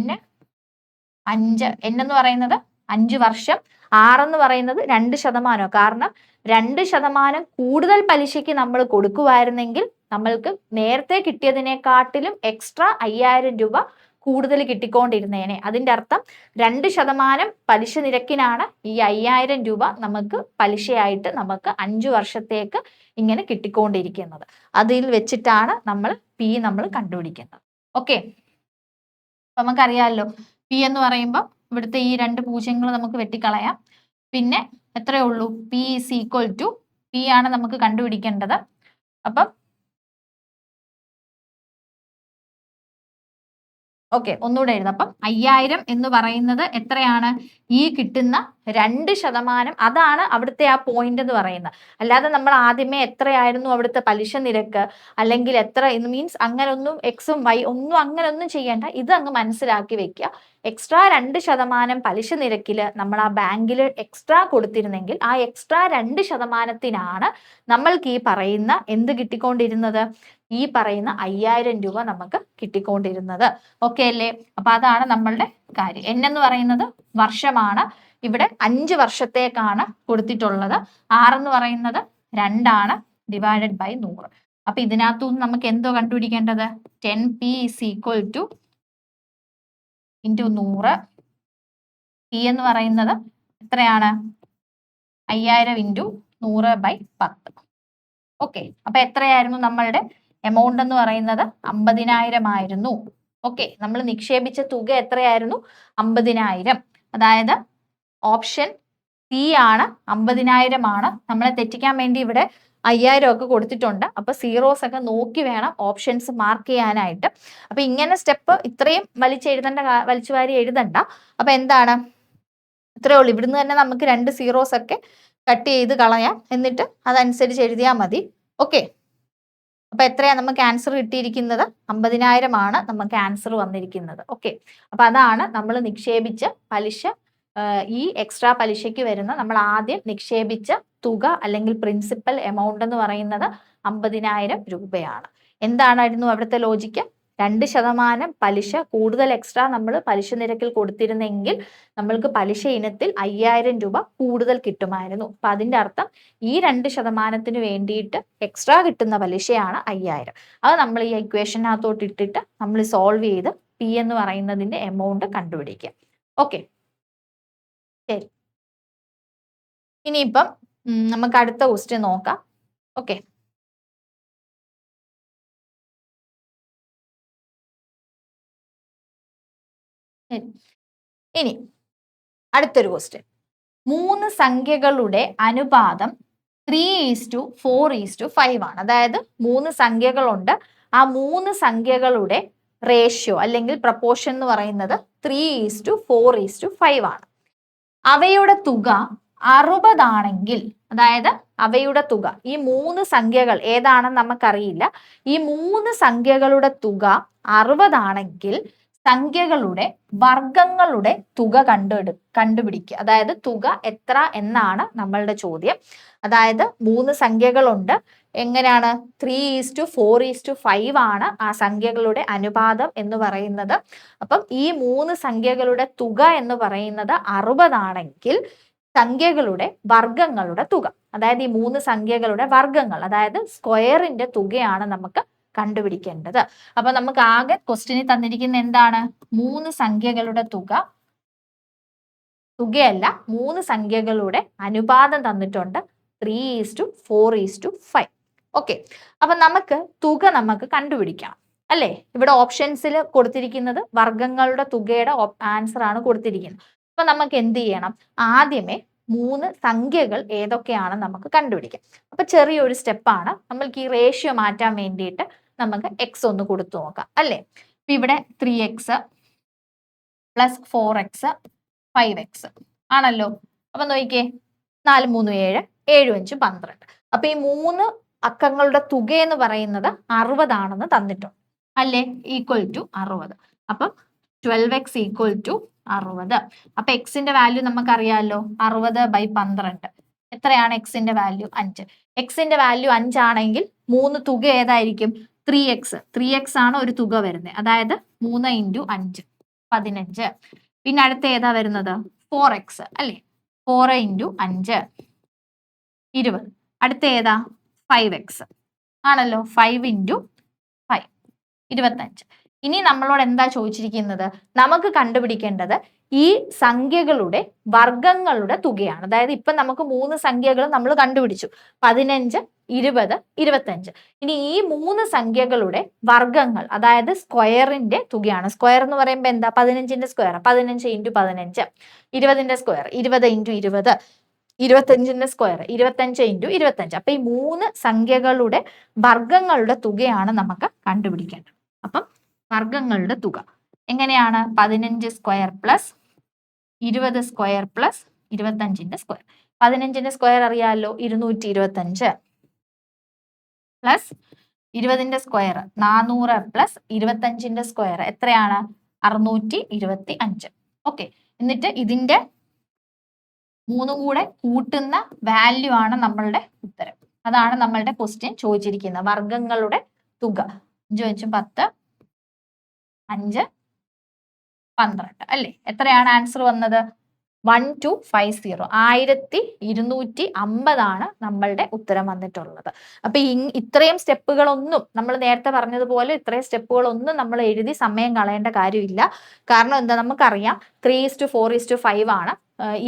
എന്ന് പറയുന്നത് 5 വർഷം, R എന്ന് പറയുന്നത് 2%. കാരണം 2% കൂടുതൽ പലിശയ്ക്ക് നമ്മൾ കൊടുക്കുമായിരുന്നെങ്കിൽ നമ്മൾക്ക് നേരത്തെ കിട്ടിയതിനെക്കാട്ടിലും എക്സ്ട്രാ 5000 രൂപ കൂടുതൽ കിട്ടിക്കൊണ്ടിരുന്നേനെ. അതിന്റെ അർത്ഥം 2% പലിശ നിരക്കിനാണ് ഈ 5000 രൂപ നമുക്ക് പലിശയായിട്ട് നമുക്ക് 5 വർഷത്തേക്ക് ഇങ്ങനെ കിട്ടിക്കൊണ്ടിരിക്കുന്നത്. അതിൽ വെച്ചിട്ടാണ് നമ്മൾ P നമ്മൾ കണ്ടുപിടിക്കുന്നത്. ഓക്കെ, നമുക്കറിയാമല്ലോ P എന്ന് പറയുമ്പോൾ ഇവിടുത്തെ ഈ 2 പൂജ്യങ്ങൾ നമുക്ക് വെട്ടിക്കളയാം. പിന്നെ എത്രയേ ഉള്ളൂ? P = P ആണ് നമുക്ക് കണ്ടുപിടിക്കേണ്ടത്. അപ്പം ഓക്കെ, ഒന്നുകൂടെ എഴുതാം. അപ്പം 5000 എന്ന് പറയുന്നത് എത്രയാണ്? ഈ കിട്ടുന്ന 2%, അതാണ് അവിടുത്തെ ആ പോയിന്റ് എന്ന് പറയുന്നത്. അല്ലാതെ നമ്മൾ ആദ്യമേ എത്രയായിരുന്നു അവിടുത്തെ പലിശ നിരക്ക്, അല്ലെങ്കിൽ എത്ര മീൻസ് അങ്ങനൊന്നും എക്സും വൈ ഒന്നും അങ്ങനൊന്നും ചെയ്യേണ്ട. ഇത് അങ്ങ് മനസ്സിലാക്കി വെക്കുക. എക്സ്ട്രാ 2% പലിശ നിരക്കിൽ നമ്മൾ ആ ബാങ്കിൽ എക്സ്ട്രാ കൊടുത്തിരുന്നെങ്കിൽ ആ എക്സ്ട്രാ 2%-നാണ് നമ്മൾക്ക് ഈ പറയുന്ന എന്ത് കിട്ടിക്കൊണ്ടിരുന്നത്? ഈ ഈ പറയുന്ന 5000 രൂപ നമുക്ക് കിട്ടിക്കൊണ്ടിരുന്നത്. ഓക്കെ അല്ലേ? അപ്പൊ അതാണ് നമ്മളുടെ കാര്യം. n എന്ന് പറയുന്നത് വർഷമാണ്. ഇവിടെ 5 വർഷത്തേക്കാണ് കൊടുത്തിട്ടുള്ളത്. r എന്ന് പറയുന്നത് 2 ഡിവൈഡഡ് ബൈ 100. അപ്പൊ ഇതിനകത്തുനിന്ന് നമുക്ക് എന്തോ കണ്ടുപിടിക്കേണ്ടത്? 10p is equal to into 100. p എന്ന് പറയുന്നത് എത്രയാണ്? 5000 into 100 by 10. ഓക്കെ, അപ്പൊ എത്രയായിരുന്നു നമ്മളുടെ എമൗണ്ട് എന്ന് പറയുന്നത്? 50000 ആയിരുന്നു. ഓക്കെ, നമ്മൾ നിക്ഷേപിച്ച തുക എത്രയായിരുന്നു? 50000. അതായത് ഓപ്ഷൻ സി ആണ്, 50000 ആണ്. നമ്മളെ തെറ്റിക്കാൻ വേണ്ടി ഇവിടെ 5000 ഒക്കെ കൊടുത്തിട്ടുണ്ട്. അപ്പൊ സീറോസ് ഒക്കെ നോക്കി വേണം ഓപ്ഷൻസ് മാർക്ക് ചെയ്യാനായിട്ട്. അപ്പൊ ഇങ്ങനെ സ്റ്റെപ്പ് ഇത്രയും വലിച്ചുവാരി എഴുതണ്ട. അപ്പൊ എന്താണ്? ഇത്രയേ ഉള്ളൂ. ഇവിടുന്ന് തന്നെ നമുക്ക് 2 സീറോസ് ഒക്കെ കട്ട് ചെയ്ത് കളയാം. എന്നിട്ട് അതനുസരിച്ച് എഴുതിയാൽ മതി. ഓക്കെ, അപ്പൊ എത്രയാ നമുക്ക് ആൻസർ കിട്ടിയിരിക്കുന്നത്? 50000 ആണ് നമുക്ക് ആൻസർ വന്നിരിക്കുന്നത്. ഓക്കെ, അപ്പൊ അതാണ് നമ്മൾ നിക്ഷേപിച്ച പലിശ. ഈ എക്സ്ട്രാ പലിശയ്ക്ക് വരുന്ന നമ്മൾ ആദ്യം നിക്ഷേപിച്ച തുക അല്ലെങ്കിൽ പ്രിൻസിപ്പൽ എമൗണ്ട് എന്ന് പറയുന്നത് 50000 രൂപയാണ്. എന്താണായിരുന്നു അവിടുത്തെ ലോജിക്ക്? 2% പലിശ കൂടുതൽ എക്സ്ട്രാ നമ്മൾ പലിശ നിരക്കിൽ കൊടുത്തിരുന്നെങ്കിൽ നമ്മൾക്ക് പലിശ ഇനത്തിൽ 5000 രൂപ കൂടുതൽ കിട്ടുമായിരുന്നു. അപ്പൊ അതിന്റെ അർത്ഥം ഈ 2% വേണ്ടിയിട്ട് എക്സ്ട്രാ കിട്ടുന്ന പലിശയാണ് 5000. അത് നമ്മൾ ഈ ഇക്വേഷനകത്തോട്ട് ഇട്ടിട്ട് നമ്മൾ സോൾവ് ചെയ്ത് പി എന്ന് പറയുന്നതിന്റെ എമൗണ്ട് കണ്ടുപിടിക്കുക. ഓക്കെ, ശരി. ഇനിയിപ്പം നമുക്ക് അടുത്ത ക്വസ്റ്റ്യൻ നോക്കാം. ഓക്കെ, ഇനി അടുത്തൊരു ക്വസ്റ്റ്യൻ. 3 സംഖ്യകളുടെ അനുപാതം 3:4:5 ആണ്. അതായത് 3 സംഖ്യകളുണ്ട്. ആ 3 സംഖ്യകളുടെ റേഷ്യോ അല്ലെങ്കിൽ പ്രപ്പോർഷൻ എന്ന് പറയുന്നത് 3:4:5 ആണ്. അവയുടെ തുക 60 ആണെങ്കിൽ, അതായത് അവയുടെ തുക, ഈ 3 സംഖ്യകൾ ഏതാണെന്ന് നമുക്കറിയില്ല. ഈ 3 സംഖ്യകളുടെ തുക 60 ആണെങ്കിൽ സംഖ്യകളുടെ വർഗങ്ങളുടെ തുക കണ്ടുപിടിക്കുക. അതായത് തുക എത്ര എന്നാണ് നമ്മളുടെ ചോദ്യം. അതായത് 3 സംഖ്യകളുണ്ട്. എങ്ങനെയാണ്? 3:4:5 ആണ് ആ സംഖ്യകളുടെ അനുപാതം എന്ന് പറയുന്നത്. അപ്പം ഈ 3 സംഖ്യകളുടെ തുക എന്ന് പറയുന്നത് 60 ആണെങ്കിൽ സംഖ്യകളുടെ വർഗങ്ങളുടെ തുക, അതായത് ഈ 3 സംഖ്യകളുടെ വർഗങ്ങൾ, അതായത് സ്ക്വയറിന്റെ തുകയാണ് നമുക്ക് കണ്ടുപിടിക്കേണ്ടത്. അപ്പൊ നമുക്ക് ആകെ ക്വസ്റ്റ്യനിൽ തന്നിരിക്കുന്ന എന്താണ്? 3 സംഖ്യകളുടെ തുകയല്ല, 3 സംഖ്യകളുടെ അനുപാതം തന്നിട്ടുണ്ട് 3:4:5. ഓക്കെ, അപ്പൊ നമുക്ക് തുക കണ്ടുപിടിക്കണം അല്ലേ? ഇവിടെ ഓപ്ഷൻസിൽ കൊടുത്തിരിക്കുന്നത് വർഗങ്ങളുടെ തുകയുടെ ആൻസർ ആണ് കൊടുത്തിരിക്കുന്നത്. അപ്പൊ നമുക്ക് എന്ത് ചെയ്യണം? ആദ്യമേ 3 സംഖ്യകൾ ഏതൊക്കെയാണ് നമുക്ക് കണ്ടുപിടിക്കാം. അപ്പൊ ചെറിയൊരു സ്റ്റെപ്പാണ്. നമ്മൾക്ക് ഈ റേഷ്യോ മാറ്റാൻ വേണ്ടിയിട്ട് നമുക്ക് എക്സ് ഒന്ന് കൊടുത്തു നോക്കാം അല്ലേ? അപ്പൊ ഇവിടെ 3x + 4x 5x ആണല്ലോ. അപ്പൊ നോക്കിക്കേ, 4 3 7 7 5 12. അപ്പൊ ഈ 3 അക്കങ്ങളുടെ തുക എന്ന് പറയുന്നത് 60 ആണെന്ന് തന്നിട്ടുണ്ട് അല്ലേ? Equal to 60. അപ്പം 12x ഈക്വൽ ടു 60. അപ്പൊ എക്സിന്റെ വാല്യൂ നമുക്കറിയാമല്ലോ, 60/12. എത്രയാണ് എക്സിന്റെ വാല്യൂ? 5. എക്സിന്റെ വാല്യൂ 5 ആണെങ്കിൽ 3 തുക ഏതായിരിക്കും? 3x ആണ് ഒരു തുക വരുന്നത്. അതായത് 3 × 5 15. പിന്നെ അടുത്ത ഏതാ വരുന്നത്? 4x അല്ലേ? 4 × 5 20. അടുത്ത ഏതാ? 5x ആണല്ലോ. 5 × 5 25. ഇനി നമ്മളോട് എന്താ ചോദിച്ചിരിക്കുന്നത്? നമുക്ക് കണ്ടുപിടിക്കേണ്ടത് ഈ സംഖ്യകളുടെ വർഗങ്ങളുടെ തുകയാണ്. അതായത് ഇപ്പൊ നമുക്ക് 3 സംഖ്യകൾ നമ്മൾ കണ്ടുപിടിച്ചു, 15 20 25. ഇനി ഈ 3 സംഖ്യകളുടെ വർഗങ്ങൾ, അതായത് സ്ക്വയറിന്റെ തുകയാണ്. സ്ക്വയർ എന്ന് പറയുമ്പോൾ എന്താ? 15ന്റെ സ്ക്വയർ 15 × 15, 20ന്റെ സ്ക്വയർ 20 × 20, 25ന്റെ സ്ക്വയർ 25 × 25. അപ്പൊ ഈ 3 സംഖ്യകളുടെ വർഗങ്ങളുടെ തുകയാണ് നമുക്ക് കണ്ടുപിടിക്കേണ്ടത്. അപ്പം വർഗങ്ങളുടെ തുക എങ്ങനെയാണ്? 15 സ്ക്വയർ പ്ലസ് 20 സ്ക്വയർ പ്ലസ് 25ന്റെ സ്ക്വയർ. 15ന്റെ സ്ക്വയർ അറിയാമല്ലോ, 225 പ്ലസ് 20ന്റെ സ്ക്വയർ 400 പ്ലസ് 25ന്റെ സ്ക്വയർ എത്രയാണ്? 625. ഓക്കെ, എന്നിട്ട് ഇതിന്റെ 3 കൂടെ കൂട്ടുന്ന വാല്യൂ ആണ് നമ്മളുടെ ഉത്തരം. അതാണ് നമ്മളുടെ ക്വസ്റ്റ്യൻ ചോദിച്ചിരിക്കുന്നത്. വർഗങ്ങളുടെ തുക 5 5 10 5 12 അല്ലേ? എത്രയാണ് ആൻസർ വന്നത്? 1250 1250 നമ്മളുടെ ഉത്തരം വന്നിട്ടുള്ളത്. അപ്പൊ ഇത്രയും സ്റ്റെപ്പുകളൊന്നും നമ്മൾ നേരത്തെ പറഞ്ഞതുപോലെ ഇത്രയും സ്റ്റെപ്പുകളൊന്നും നമ്മൾ എഴുതി സമയം കളയേണ്ട കാര്യമില്ല. കാരണം എന്താ, നമുക്കറിയാം 3:4:5 ആണ്.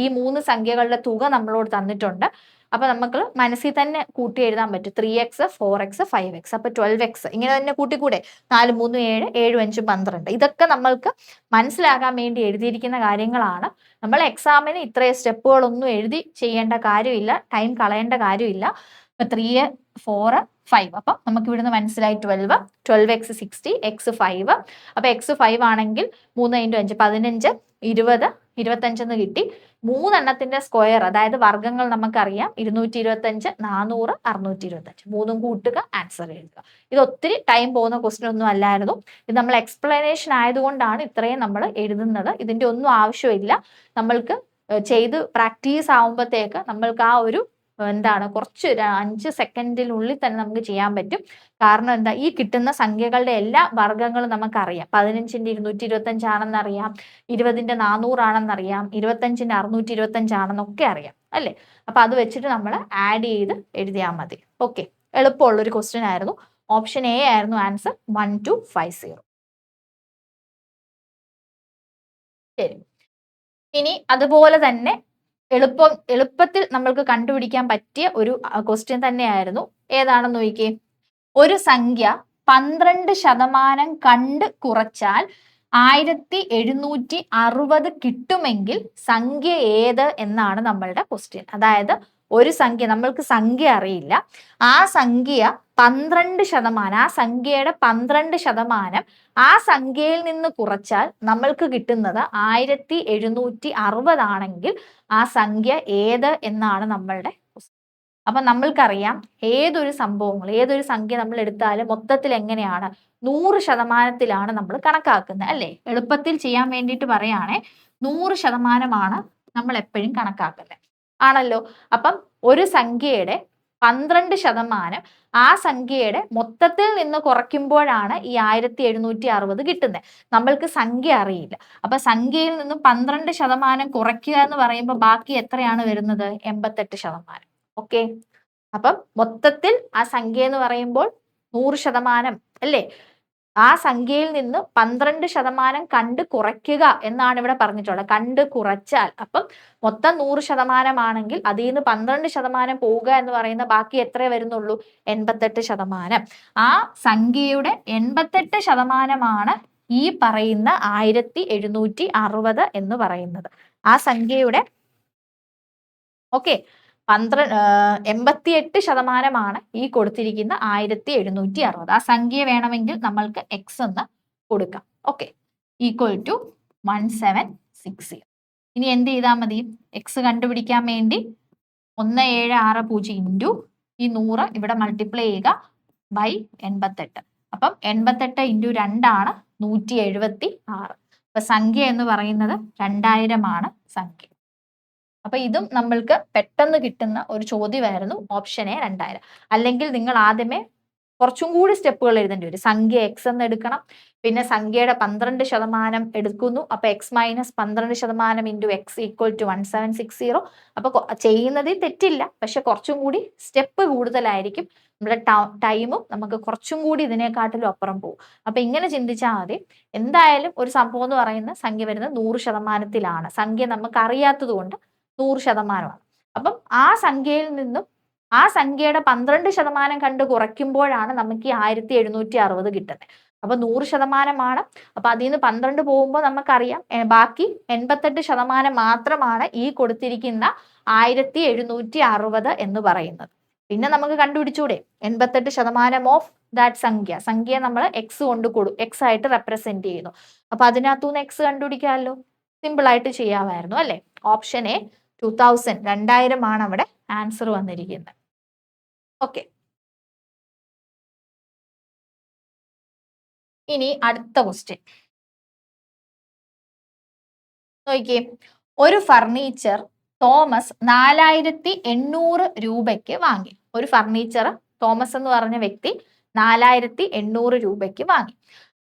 ഈ 3 സംഖ്യകളുടെ തുക നമ്മളോട് തന്നിട്ടുണ്ട്. അപ്പൊ നമുക്ക് മനസ്സിൽ തന്നെ കൂട്ടി എഴുതാൻ പറ്റും. 3x 4x 5x അപ്പൊ 12x ഇങ്ങനെ തന്നെ കൂട്ടിക്കൂടെ? 4 3 7 7 5 12 ഇതൊക്കെ നമ്മൾക്ക് മനസ്സിലാകാൻ വേണ്ടി എഴുതിയിരിക്കുന്ന കാര്യങ്ങളാണ്. നമ്മൾ എക്സാമിന് ഇത്രയും സ്റ്റെപ്പുകളൊന്നും എഴുതി ചെയ്യേണ്ട കാര്യമില്ല, ടൈം കളയേണ്ട കാര്യമില്ല. 3 4 5 അപ്പൊ നമുക്ക് ഇവിടുന്ന് മനസ്സിലായി 12 12x 60 x 5 അപ്പൊ x 5 ആണെങ്കിൽ 3 × 5 15 20 25 എന്ന് കിട്ടി. 3 എണ്ണത്തിന്റെ സ്ക്വയർ അതായത് വർഗ്ഗങ്ങൾ നമുക്കറിയാം 225 400 625 മൂന്നും കൂട്ടുക, ആൻസർ എഴുതുക. ഇത് ഒത്തിരി ടൈം പോകുന്ന ക്വസ്റ്റ്യൻ ഒന്നും അല്ലായിരുന്നു. ഇത് നമ്മൾ എക്സ്പ്ലനേഷൻ ആയതുകൊണ്ടാണ് ഇത്രയും നമ്മൾ എഴുതുന്നത്. ഇതിന്റെ ഒന്നും ആവശ്യമില്ല. നമ്മൾക്ക് ചെയ്ത് പ്രാക്ടീസ് ആവുമ്പോഴത്തേക്ക് നമ്മൾക്ക് ആ ഒരു കുറച്ച് 5 സെക്കൻഡിനുള്ളിൽ തന്നെ നമുക്ക് ചെയ്യാൻ പറ്റും. കാരണം എന്താ, ഈ കിട്ടുന്ന സംഖ്യകളുടെ എല്ലാ വർഗ്ഗങ്ങളും നമുക്കറിയാം. 15ന്റെ 225 ആണെന്നറിയാം, 20ന്റെ 400 ആണെന്നറിയാം, 25ന്റെ 625 ആണെന്നൊക്കെ അറിയാം അല്ലേ? അപ്പൊ അത് വെച്ചിട്ട് നമ്മൾ ആഡ് ചെയ്ത് എഴുതിയാൽ മതി. ഓക്കെ, എളുപ്പമുള്ളൊരു ക്വസ്റ്റ്യൻ ആയിരുന്നു. ഓപ്ഷൻ എ ആയിരുന്നു ആൻസർ 1250. ശരി, ഇനി അതുപോലെ തന്നെ എളുപ്പത്തിൽ നമ്മൾക്ക് കണ്ടുപിടിക്കാൻ പറ്റിയ ഒരു ക്വസ്റ്റ്യൻ തന്നെയായിരുന്നു. ഏതാണെന്ന് നോക്കിയേ. ഒരു സംഖ്യ 12% കണ്ട് കുറച്ചാൽ 1760 കിട്ടുമെങ്കിൽ സംഖ്യ ഏത് എന്നാണ് നമ്മളുടെ ക്വസ്റ്റ്യൻ. അതായത് ഒരു സംഖ്യ, നമ്മൾക്ക് സംഖ്യ അറിയില്ല, ആ സംഖ്യ 12%, ആ സംഖ്യയുടെ 12% ആ സംഖ്യയിൽ നിന്ന് കുറച്ചാൽ നമ്മൾക്ക് കിട്ടുന്നത് 1760 ആണെങ്കിൽ ആ സംഖ്യ ഏത് എന്നാണ് നമ്മളുടെ ക്വസ്റ്റ്യൻ. അപ്പൊ നമ്മൾക്കറിയാം ഏതൊരു സംഖ്യ നമ്മൾ എടുത്താലും മൊത്തത്തിൽ എങ്ങനെയാണ് 100% നമ്മൾ കണക്കാക്കുന്നത് അല്ലേ? എളുപ്പത്തിൽ ചെയ്യാൻ വേണ്ടിയിട്ട് പറയുകയാണെ 100% നമ്മൾ എപ്പോഴും കണക്കാക്കുന്നത് ആണല്ലോ. അപ്പം ഒരു സംഖ്യയുടെ 12% ആ സംഖ്യയുടെ മൊത്തത്തിൽ നിന്ന് കുറയ്ക്കുമ്പോഴാണ് ഈ 1760 കിട്ടുന്നത്. നമ്മൾക്ക് സംഖ്യ അറിയില്ല. അപ്പൊ സംഖ്യയിൽ നിന്ന് 12% കുറയ്ക്കുക എന്ന് പറയുമ്പോൾ ബാക്കി എത്രയാണ് വരുന്നത്? 88%. ഓക്കെ, അപ്പം മൊത്തത്തിൽ ആ സംഖ്യ എന്ന് പറയുമ്പോൾ 100% അല്ലേ? ആ സംഖ്യയിൽ നിന്ന് 12% കണ്ട് കുറയ്ക്കുക എന്നാണ് ഇവിടെ പറഞ്ഞിട്ടുള്ളത്. കണ്ട് കുറച്ചാൽ, അപ്പം മൊത്തം 100% ആണെങ്കിൽ അതിൽ നിന്ന് 12% പോവുക എന്ന് പറയുന്ന ബാക്കി എത്ര വരുന്നുള്ളൂ? 88%. ആ സംഖ്യയുടെ 88% ഈ പറയുന്ന 1760 എന്ന് പറയുന്നത്. ആ സംഖ്യയുടെ ഓക്കെ 88% ഈ കൊടുത്തിരിക്കുന്ന 1760. ആ സംഖ്യ വേണമെങ്കിൽ നമ്മൾക്ക് എക്സ് എന്ന് കൊടുക്കാം. Okay, equal to 1760. ഇനി എന്ത് ചെയ്താൽ മതി? എക്സ് കണ്ടുപിടിക്കാൻ വേണ്ടി 1760 ഇൻറ്റു ഈ 100 ഇവിടെ മൾട്ടിപ്ലൈ ചെയ്യുക ബൈ 88. അപ്പം 88 ഇൻറ്റു 2 ആണ് 176. അപ്പൊ സംഖ്യ എന്ന് പറയുന്നത് 2000 സംഖ്യ. അപ്പൊ ഇതും നമ്മൾക്ക് പെട്ടെന്ന് കിട്ടുന്ന ഒരു ചോദ്യമായിരുന്നു. Option A 2000. അല്ലെങ്കിൽ നിങ്ങൾ ആദ്യമേ കുറച്ചും കൂടി സ്റ്റെപ്പുകൾ എഴുതേണ്ടി വരും. സംഖ്യ എക്സ് എന്ന് എടുക്കണം, പിന്നെ സംഖ്യയുടെ 12% എടുക്കുന്നു, അപ്പൊ x minus 12% into x equal to 1760. അപ്പൊ ചെയ്യുന്നതിൽ തെറ്റില്ല, പക്ഷെ കുറച്ചും കൂടി സ്റ്റെപ്പ് കൂടുതലായിരിക്കും. നമ്മുടെ ടൈമും നമുക്ക് കുറച്ചും കൂടി ഇതിനെക്കാട്ടിലും അപ്പുറം പോകും. അപ്പൊ ഇങ്ങനെ ചിന്തിച്ചാൽ മതി. എന്തായാലും ഒരു സംഭവം എന്ന് പറയുന്ന സംഖ്യ വരുന്നത് 100%. സംഖ്യ നമുക്ക് അറിയാത്തത് കൊണ്ട് 100%. അപ്പം ആ സംഖ്യയിൽ നിന്നും ആ സംഖ്യയുടെ 12% കണ്ട് കുറയ്ക്കുമ്പോഴാണ് നമുക്ക് ഈ 1760 കിട്ടുന്നത്. അപ്പൊ 100%. അപ്പൊ അതിൽ നിന്ന് 12 പോകുമ്പോൾ നമുക്കറിയാം ബാക്കി 88% മാത്രമാണ് ഈ കൊടുത്തിരിക്കുന്ന 1760 എന്ന് പറയുന്നത്. പിന്നെ നമുക്ക് കണ്ടുപിടിച്ചൂടെ 88% ഓഫ് ദാറ്റ് സംഖ്യ നമ്മൾ എക്സ് കൊണ്ട് എക്സ് ആയിട്ട് റെപ്രസെന്റ് ചെയ്യുന്നു. അപ്പൊ അതിനകത്തുനിന്ന് എക്സ് കണ്ടുപിടിക്കാമല്ലോ. സിമ്പിൾ ആയിട്ട് ചെയ്യാമായിരുന്നു അല്ലെ? ഓപ്ഷൻ എ 2000 ആണ് അവിടെ ആൻസർ വന്നിരിക്കുന്നത്. ഓക്കെ, ഇനി അടുത്ത ക്വസ്റ്റ്യൻ നോക്കിയേ. ഒരു ഫർണിച്ചർ തോമസ് 4800 രൂപയ്ക്ക് വാങ്ങി. ഒരു ഫർണിച്ചർ തോമസ് എന്ന് പറഞ്ഞ വ്യക്തി 4800 രൂപയ്ക്ക് വാങ്ങി.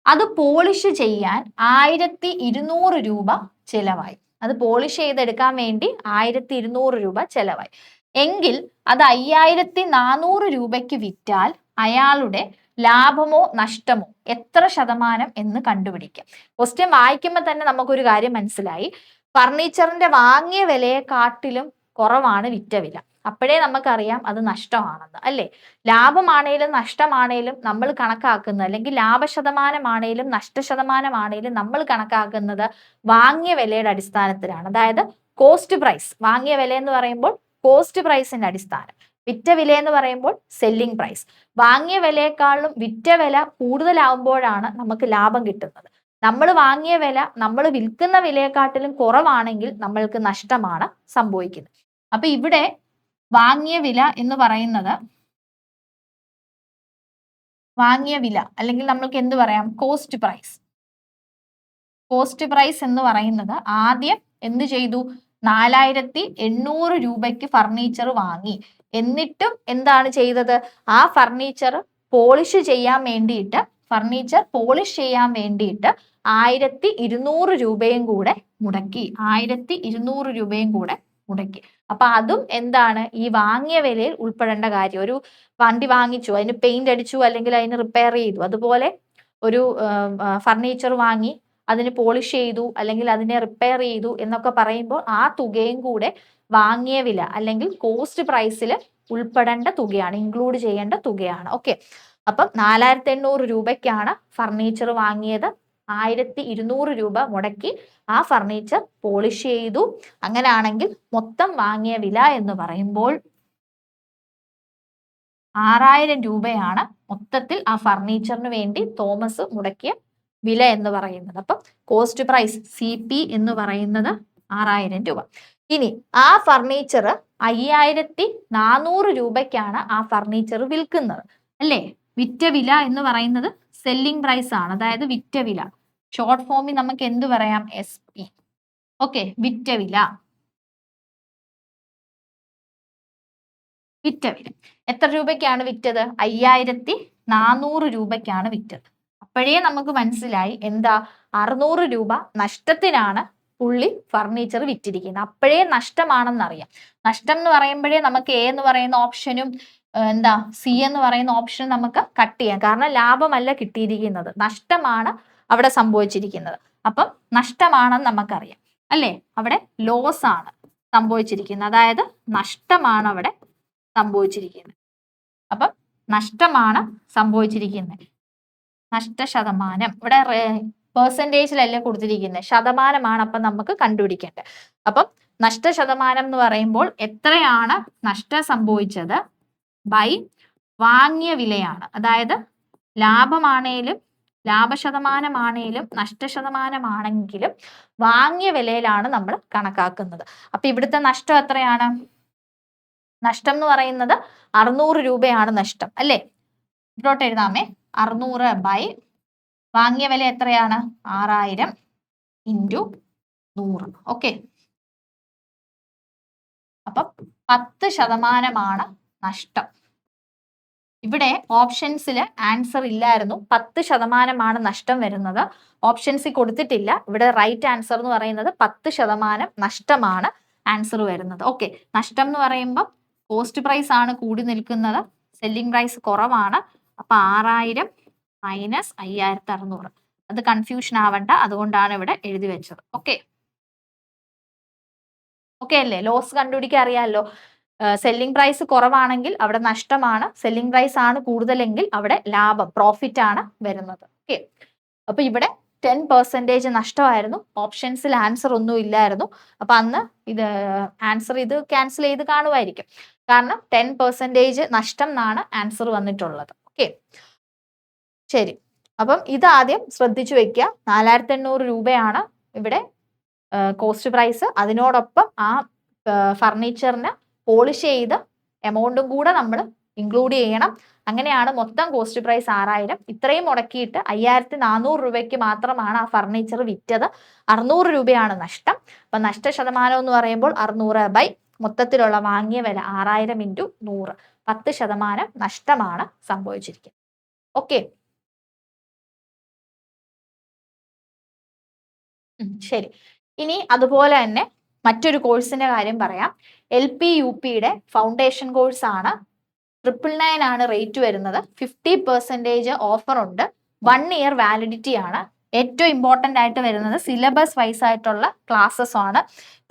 അത് പോളിഷ് ചെയ്യാൻ 1200 രൂപ ചിലവായി. അത് പോളിഷ് ചെയ്തെടുക്കാൻ വേണ്ടി 1200 രൂപ ചിലവായി. എങ്കിൽ അത് 5400 രൂപയ്ക്ക് വിറ്റാൽ അയാളുടെ ലാഭമോ നഷ്ടമോ എത്ര ശതമാനം എന്ന് കണ്ടുപിടിക്കാം. ക്വസ്റ്റ്യൻ വായിക്കുമ്പോൾ തന്നെ നമുക്കൊരു കാര്യം മനസ്സിലായി. ഫർണിച്ചറിന്റെ വാങ്ങിയ വിലയെക്കാട്ടിലും കുറവാണ് വിറ്റ വില. അപ്പോഴേ നമുക്കറിയാം അത് നഷ്ടമാണെന്ന്, അല്ലേ? ലാഭമാണേലും നഷ്ടമാണേലും നമ്മൾ കണക്കാക്കുന്നത്, അല്ലെങ്കിൽ ലാഭശതമാനമാണേലും നഷ്ടശതമാനമാണേലും നമ്മൾ കണക്കാക്കുന്നത് വാങ്ങിയ വിലയുടെ അടിസ്ഥാനത്തിലാണ്. അതായത് കോസ്റ്റ് പ്രൈസ്. വാങ്ങിയ വില എന്ന് പറയുമ്പോൾ കോസ്റ്റ് പ്രൈസിന്റെ അടിസ്ഥാനം, വിറ്റ വില എന്ന് പറയുമ്പോൾ സെല്ലിംഗ് പ്രൈസ്. വാങ്ങിയ വിലയെക്കാളും വിറ്റ വില കൂടുതലാവുമ്പോഴാണ് നമുക്ക് ലാഭം കിട്ടുന്നത്. നമ്മൾ വാങ്ങിയ വില നമ്മൾ വിൽക്കുന്ന വിലയെക്കാട്ടിലും കുറവാണെങ്കിൽ നമ്മൾക്ക് നഷ്ടമാണ് സംഭവിക്കുന്നത്. അപ്പൊ ഇവിടെ വാങ്ങിയ വില എന്ന് പറയുന്നത്, വാങ്ങിയ വില അല്ലെങ്കിൽ നമ്മൾക്ക് എന്ത് പറയാം, കോസ്റ്റ് പ്രൈസ്. കോസ്റ്റ് പ്രൈസ് എന്ന് പറയുന്നത് ആദ്യം എന്ത് ചെയ്തു, 4800 രൂപയ്ക്ക് ഫർണിച്ചർ വാങ്ങി. എന്നിട്ടും എന്താണ് ചെയ്തത്, ആ ഫർണിച്ചർ പോളിഷ് ചെയ്യാൻ വേണ്ടിയിട്ട്, ഫർണിച്ചർ പോളിഷ് ചെയ്യാൻ വേണ്ടിയിട്ട് 1200 രൂപയും കൂടെ മുടക്കി. 1200 രൂപയും കൂടെ മുടക്കി. അപ്പൊ അതും എന്താണ്, ഈ വാങ്ങിയ വിലയിൽ ഉൾപ്പെടേണ്ട കാര്യം. ഒരു വണ്ടി വാങ്ങിച്ചു, അതിന് പെയിന്റ് അടിച്ചു, അല്ലെങ്കിൽ അതിന് റിപ്പയർ ചെയ്തു. അതുപോലെ ഒരു ഫർണിച്ചർ വാങ്ങി, അതിന് പോളിഷ് ചെയ്തു, അല്ലെങ്കിൽ അതിനെ റിപ്പയർ ചെയ്തു എന്നൊക്കെ പറയുമ്പോൾ ആ തുകയും കൂടെ വാങ്ങിയ വില അല്ലെങ്കിൽ കോസ്റ്റ് പ്രൈസിൽ ഉൾപ്പെടേണ്ട തുകയാണ്, ഇൻക്ലൂഡ് ചെയ്യേണ്ട തുകയാണ്. ഓക്കെ, അപ്പം 4800 രൂപയ്ക്കാണ് ഫർണിച്ചർ വാങ്ങിയത്. 1200 രൂപ മുടക്കി ആ ഫർണിച്ചർ പോളിഷ് ചെയ്തു. അങ്ങനെയാണെങ്കിൽ മൊത്തം വാങ്ങിയ വില എന്ന് പറയുമ്പോൾ 6000 രൂപയാണ് മൊത്തത്തിൽ ആ ഫർണിച്ചറിന് വേണ്ടി തോമസ് മുടക്കിയ വില എന്ന് പറയുന്നത്. അപ്പം കോസ്റ്റ് പ്രൈസ് CP എന്ന് പറയുന്നത് 6000 രൂപ. ഇനി ആ ഫർണിച്ചർ 5400 രൂപയ്ക്കാണ് ആ ഫർണിച്ചർ വിൽക്കുന്നത്, അല്ലേ? വിറ്റ വില എന്ന് പറയുന്നത് സെല്ലിംഗ് പ്രൈസ് ആണ്, അതായത് വിറ്റ വില. ഷോർട്ട് ഫോമിൽ നമുക്ക് എന്ത് പറയാം, SP. ഓക്കെ, വിറ്റ വില. വിറ്റ വില എത്ര രൂപയ്ക്കാണ് വിറ്റത്, 5400 രൂപയ്ക്കാണ് വിറ്റത്. അപ്പോഴേ നമുക്ക് മനസ്സിലായി എന്താ, 600 രൂപ നഷ്ടത്തിനാണ് പുള്ളി ഫർണിച്ചർ വിറ്റിരിക്കുന്നത്. അപ്പോഴേ നഷ്ടമാണെന്നറിയാം. നഷ്ടം എന്ന് പറയുമ്പോഴേ നമുക്ക് A എന്ന് പറയുന്ന ഓപ്ഷനും എന്താ C എന്ന് പറയുന്ന ഓപ്ഷനും നമുക്ക് കട്ട് ചെയ്യാം. കാരണം ലാഭമല്ല കിട്ടിയിരിക്കുന്നത്, നഷ്ടമാണ് അവിടെ സംഭവിച്ചിരിക്കുന്നത്. അപ്പം നഷ്ടമാണെന്ന് നമുക്കറിയാം, അല്ലേ? അവിടെ ലോസ് ആണ് സംഭവിച്ചിരിക്കുന്നത്, അതായത് നഷ്ടമാണ് അവിടെ സംഭവിച്ചിരിക്കുന്നത്. അപ്പം നഷ്ടമാണ് സംഭവിച്ചിരിക്കുന്നത്. നഷ്ടശതമാനം ഇവിടെ പെർസെൻറ്റേജിലല്ലേ കൊടുത്തിരിക്കുന്നത്, ശതമാനമാണ് അപ്പം നമുക്ക് കണ്ടുപിടിക്കേണ്ടത്. അപ്പം നഷ്ടശതമാനം എന്ന് പറയുമ്പോൾ എത്രയാണ് നഷ്ടം സംഭവിച്ചത് ബൈ വാങ്ങിയ വിലയാണ്. അതായത് ലാഭമാണേലും ലാഭശതമാനമാണേലും നഷ്ടശതമാനമാണെങ്കിലും വാങ്ങിയ വിലയിലാണ് നമ്മൾ കണക്കാക്കുന്നത്. അപ്പൊ ഇവിടുത്തെ നഷ്ടം എത്രയാണ്, നഷ്ടം എന്ന് പറയുന്നത് 600 രൂപയാണ് നഷ്ടം, അല്ലേ? ഇവിടോട്ട് എഴുതാമേ, 600 ബൈ വാങ്ങിയ വില എത്രയാണ്, 6000 ഇൻറ്റു 100. ഓക്കെ, അപ്പം 10% നഷ്ടം. ഇവിടെ ഓപ്ഷൻസിൽ ആൻസർ ഇല്ലായിരുന്നു. 10% നഷ്ടം വരുന്നത്. ഓപ്ഷൻസിൽ കൊടുത്തിട്ടില്ല. ഇവിടെ റൈറ്റ് ആൻസർ എന്ന് പറയുന്നത് 10% നഷ്ടമാണ് ആൻസർ വരുന്നത്. ഓക്കെ, നഷ്ടം എന്ന് പറയുമ്പോൾ കോസ്റ്റ് പ്രൈസ് ആണ് കൂടി നിൽക്കുന്നത്, സെല്ലിംഗ് പ്രൈസ് കുറവാണ്. അപ്പൊ 6000 മൈനസ് 5600. അത് കൺഫ്യൂഷൻ ആവണ്ട, അതുകൊണ്ടാണ് ഇവിടെ എഴുതി വെച്ചത്. ഓക്കെ, ഓക്കെ അല്ലേ? ലോസ് കണ്ടുപിടിക്കാൻ അറിയാമല്ലോ. സെല്ലിംഗ് പ്രൈസ് കുറവാണെങ്കിൽ അവിടെ നഷ്ടമാണ്, സെല്ലിംഗ് പ്രൈസ് ആണ് കൂടുതലെങ്കിൽ അവിടെ ലാഭം, പ്രോഫിറ്റ് ആണ് വരുന്നത്. ഓക്കെ, അപ്പൊ ഇവിടെ 10% നഷ്ടമായിരുന്നു. ഓപ്ഷൻസിൽ ആൻസർ ഒന്നും ഇല്ലായിരുന്നു. അപ്പൊ അന്ന് ഇത് ആൻസർ ഇത് ക്യാൻസൽ ചെയ്ത് കാണുമായിരിക്കും. കാരണം 10% നഷ്ടം എന്നാണ് ആൻസർ വന്നിട്ടുള്ളത്. ഓക്കെ, ശരി. അപ്പം ഇതാദ്യം ശ്രദ്ധിച്ചു വെക്കുക. 4800 രൂപയാണ് ഇവിടെ കോസ്റ്റ് പ്രൈസ്. അതിനോടൊപ്പം ആ ഫർണിച്ചറിന് പോളിഷ് ചെയ്ത് എമൗണ്ടും കൂടെ നമ്മൾ ഇൻക്ലൂഡ് ചെയ്യണം. അങ്ങനെയാണ് മൊത്തം കോസ്റ്റ് പ്രൈസ് 6000. ഇത്രയും മുടക്കിയിട്ട് 5400 രൂപയ്ക്ക് മാത്രമാണ് ആ ഫർണിച്ചർ വിറ്റത്. 600 രൂപയാണ് നഷ്ടം. അപ്പൊ നഷ്ടശതമാനം എന്ന് പറയുമ്പോൾ 600 ബൈ മൊത്തത്തിലുള്ള വാങ്ങിയ വില 6000 ഇൻറ്റു 100, 10% നഷ്ടമാണ് സംഭവിച്ചിരിക്കുന്നത്. ഓക്കെ, ശരി. ഇനി അതുപോലെ തന്നെ മറ്റൊരു കോഴ്സിന്റെ കാര്യം പറയാം. LP UPയുടെ ഫൗണ്ടേഷൻ കോഴ്സ് ആണ്. 999 ആണ് റേറ്റ് വരുന്നത്. 50% ഓഫർ ഉണ്ട്. 1 ഇയർ വാലിഡിറ്റി ആണ്. ഏറ്റവും ഇമ്പോർട്ടൻ്റ് ആയിട്ട് വരുന്നത് സിലബസ് വൈസ് ആയിട്ടുള്ള ക്ലാസ്സസ് ആണ്.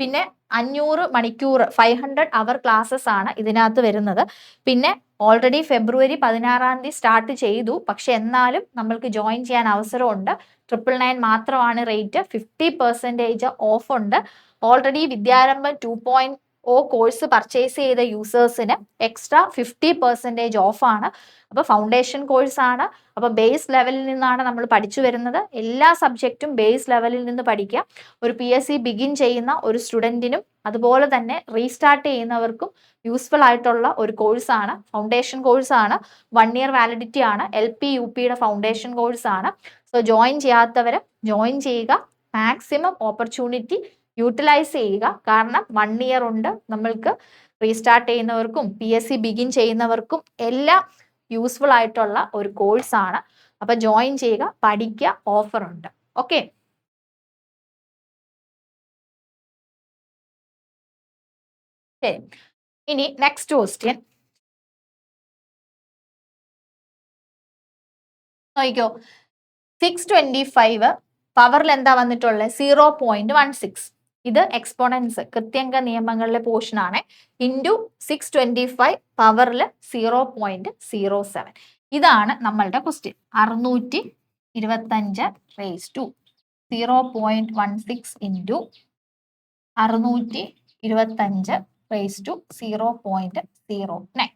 പിന്നെ 500 മണിക്കൂർ 500 അവർ ക്ലാസ്സസ് ആണ് ഇതിനകത്ത് വരുന്നത്. പിന്നെ ഓൾറെഡി ഫെബ്രുവരി 16 സ്റ്റാർട്ട് ചെയ്തു. പക്ഷെ എന്നാലും നമ്മൾക്ക് ജോയിൻ ചെയ്യാൻ അവസരമുണ്ട്. 999 മാത്രമാണ് റേറ്റ്. 50% ഓഫ് ഉണ്ട്. ഓൾറെഡി വിദ്യാരംഭം 2.0 കോഴ്സ് പർച്ചേസ് ചെയ്ത യൂസേഴ്സിന് എക്സ്ട്രാ 50% ഓഫാണ്. അപ്പോൾ ഫൗണ്ടേഷൻ കോഴ്സ് ആണ്. അപ്പോൾ ബേസ് ലെവലിൽ നിന്നാണ് നമ്മൾ പഠിച്ചു വരുന്നത്. എല്ലാ സബ്ജക്റ്റും ബേസ് ലെവലിൽ നിന്ന് പഠിക്കുക. ഒരു PSC ബിഗിൻ ചെയ്യുന്ന ഒരു സ്റ്റുഡൻറ്റിനും അതുപോലെ തന്നെ റീസ്റ്റാർട്ട് ചെയ്യുന്നവർക്കും യൂസ്ഫുൾ ആയിട്ടുള്ള ഒരു കോഴ്സാണ്. ഫൗണ്ടേഷൻ കോഴ്സാണ്. 1 ഇയർ വാലിഡിറ്റി ആണ്. LP UPയുടെ ഫൗണ്ടേഷൻ കോഴ്സാണ്. സോ ജോയിൻ ചെയ്യാത്തവർ ജോയിൻ ചെയ്യുക. മാക്സിമം ഓപ്പർച്യൂണിറ്റി യൂട്ടിലൈസ് ചെയ്യുക. കാരണം 1 ഇയർ ഉണ്ട്. നമ്മൾക്ക് റീസ്റ്റാർട്ട് ചെയ്യുന്നവർക്കും PSC ബിഗിൻ ചെയ്യുന്നവർക്കും എല്ലാം യൂസ്ഫുൾ ആയിട്ടുള്ള ഒരു കോഴ്സാണ്. അപ്പൊ ജോയിൻ ചെയ്യുക, പഠിക്കുക, ഓഫർ ഉണ്ട്. ഓക്കെ, ശരി. ഇനി നെക്സ്റ്റ് ക്വസ്റ്റ്യൻ നോക്കിക്കോ. 625 പവറിൽ എന്താ വന്നിട്ടുള്ളത്? 0.16. ഇത് എക്സ്പോണൻസ് കൃത്യംഗ നിയമങ്ങളിലെ പോർഷൻ ആണ്. ഇൻറ്റു 625 പവറിൽ 0.07. ഇതാണ് നമ്മളുടെ question. 625 raise to 0.16 into 625 raise to 0.09.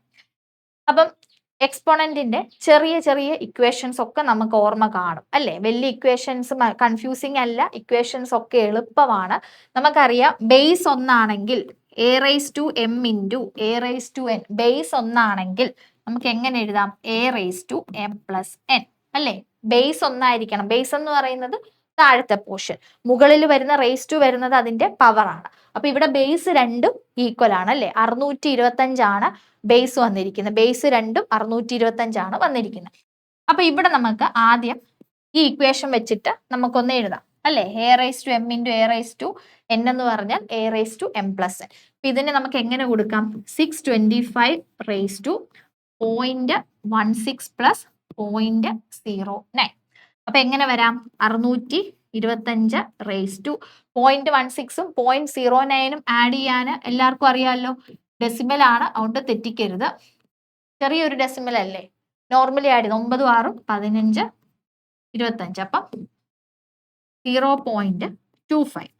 അപ്പം എക്സ്പോണന്റിന്റെ ചെറിയ ചെറിയ ഇക്വേഷൻസ് ഒക്കെ നമുക്ക് ഓർമ്മ കാണും അല്ലേ? വലിയ ഇക്വേഷൻസ് കൺഫ്യൂസിങ് അല്ല, ഇക്വേഷൻസ് ഒക്കെ എളുപ്പമാണ്. നമുക്കറിയാം ബേസ് ഒന്നാണെങ്കിൽ a raise to m into a raise to n. Base ഒന്നാണെങ്കിൽ നമുക്ക് എങ്ങനെ എഴുതാം? a raise to m plus n അല്ലേ? ബേസ് ഒന്നായിരിക്കണം. ബേസ് എന്ന് പറയുന്നത് താഴത്തെ പോർഷൻ, മുകളിൽ വരുന്ന റേസ് ടു വരുന്നത് അതിന്റെ പവർ ആണ്. അപ്പൊ ഇവിടെ ബേസ് രണ്ടും ഈക്വൽ ആണ് അല്ലേ? 625 ആണ് ബേസ് വന്നിരിക്കുന്നത്. ബേസ് രണ്ടും 625 ആണ് വന്നിരിക്കുന്നത്. അപ്പൊ ഇവിടെ നമുക്ക് ആദ്യം ഈ ഇക്വേഷൻ വെച്ചിട്ട് നമുക്കൊന്ന് എഴുതാം അല്ലേ? a raise to m into a raise to n എന്ന് പറഞ്ഞാൽ a raise to m plus n. അപ്പൊ ഇതിനെ നമുക്ക് എങ്ങനെ കൊടുക്കാം? 625 റേസ് ടു 0.16 പ്ലസ് 0.09. അപ്പൊ എങ്ങനെ വരാം? 625 റേസ് ടു 0.16ഉം 0.09ഉം ആഡ് ചെയ്യാൻ എല്ലാവർക്കും അറിയാമല്ലോ. ഡെസിമൽ ആണ്, അതുകൊണ്ട് തെറ്റിക്കരുത്. ചെറിയൊരു ഡെസിമൽ അല്ലേ? നോർമലി ആഡ് ചെയ്ത് 9 6 15 25. അപ്പം 0.25.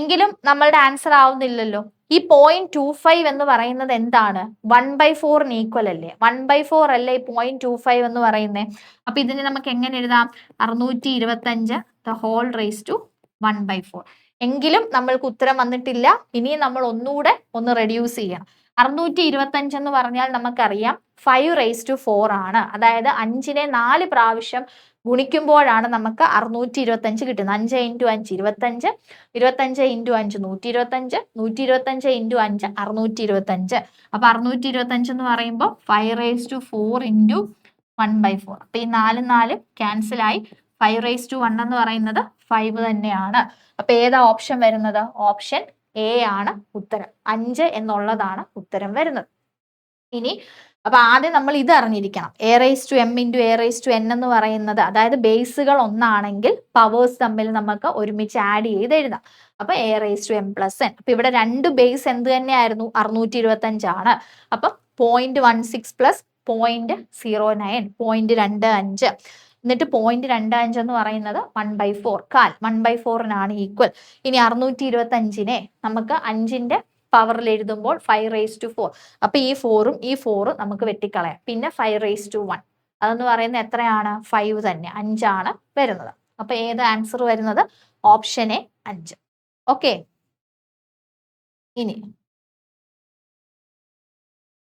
എങ്കിലും നമ്മളുടെ ആൻസർ ആവുന്നില്ലല്ലോ. ഈ 0.25 എന്ന് പറയുന്നത് എന്താണ്? 1/4 ഈക്വൽ അല്ലേ? 1/4 അല്ലേ 0.25 എന്ന് പറയുന്നത്? അപ്പൊ ഇതിനെ നമുക്ക് എങ്ങനെ എഴുതാം? 625 ദ ഹോൾ റേസ് ടു 1/4. എങ്കിലും നമ്മൾക്ക് ഉത്തരം വന്നിട്ടില്ല. ഇനി നമ്മൾ ഒന്നുകൂടെ ഒന്ന് റെഡ്യൂസ് ചെയ്യണം. 625 എന്ന് പറഞ്ഞാൽ നമുക്കറിയാം 5 റേസ് ടു 4 ആണ്. അതായത് 5നെ 4 പ്രാവശ്യം ഗുണിക്കുമ്പോഴാണ് നമുക്ക് 625 കിട്ടുന്നത്. 5 ഇൻറ്റു 5 25, 25 ഇൻറ്റു 5 125, 125 ഇൻറ്റു 5 625. അപ്പൊ 625 എന്ന് പറയുമ്പോൾ 5 റേസ് ടു 4 ഇൻറ്റു 1/4. അപ്പൊ ഈ 4 4 ക്യാൻസൽ ആയി. 5 റേസ് ടു 1 എന്ന് പറയുന്നത് 5 തന്നെയാണ്. അപ്പൊ ഏതാ ഓപ്ഷൻ വരുന്നത്? ഓപ്ഷൻ എ ആണ് ഉത്തരം. 5 എന്നുള്ളതാണ് ഉത്തരം വരുന്നത്. ഇനി അപ്പൊ ആദ്യം നമ്മൾ ഇത് അറിഞ്ഞിരിക്കണം. a raise to m into a raise to n എന്ന് പറയുന്നത്, അതായത് ബേസുകൾ ഒന്നാണെങ്കിൽ പവേഴ്സ് തമ്മിൽ നമുക്ക് ഒരുമിച്ച് ആഡ് ചെയ്ത് എഴുതാം. അപ്പൊ a raise to m plus n. അപ്പൊ ഇവിടെ രണ്ട് ബേസ് എന്ത് തന്നെയായിരുന്നു? 625 ആണ്. അപ്പം 0.16 പ്ലസ് 0.09 0.25. എന്നിട്ട് 0.25 എന്ന് പറയുന്നത് 1/4 കാൽ 1/4 ഈക്വൽ. ഇനി 625നെ നമുക്ക് 5ന്റെ പവറിൽ എഴുതുമ്പോൾ 5 റേസ് ടു 4. അപ്പൊ ഈ 4ഉം ഈ 4 നമുക്ക് വെട്ടിക്കളയാം. പിന്നെ 5 റേസ് ടു 1 അതെന്ന് പറയുന്നത് എത്രയാണ്? 5 തന്നെ, 5 ആണ് വരുന്നത്. അപ്പൊ ഏത് ആൻസർ വരുന്നത്? Option A 5. ഓക്കെ,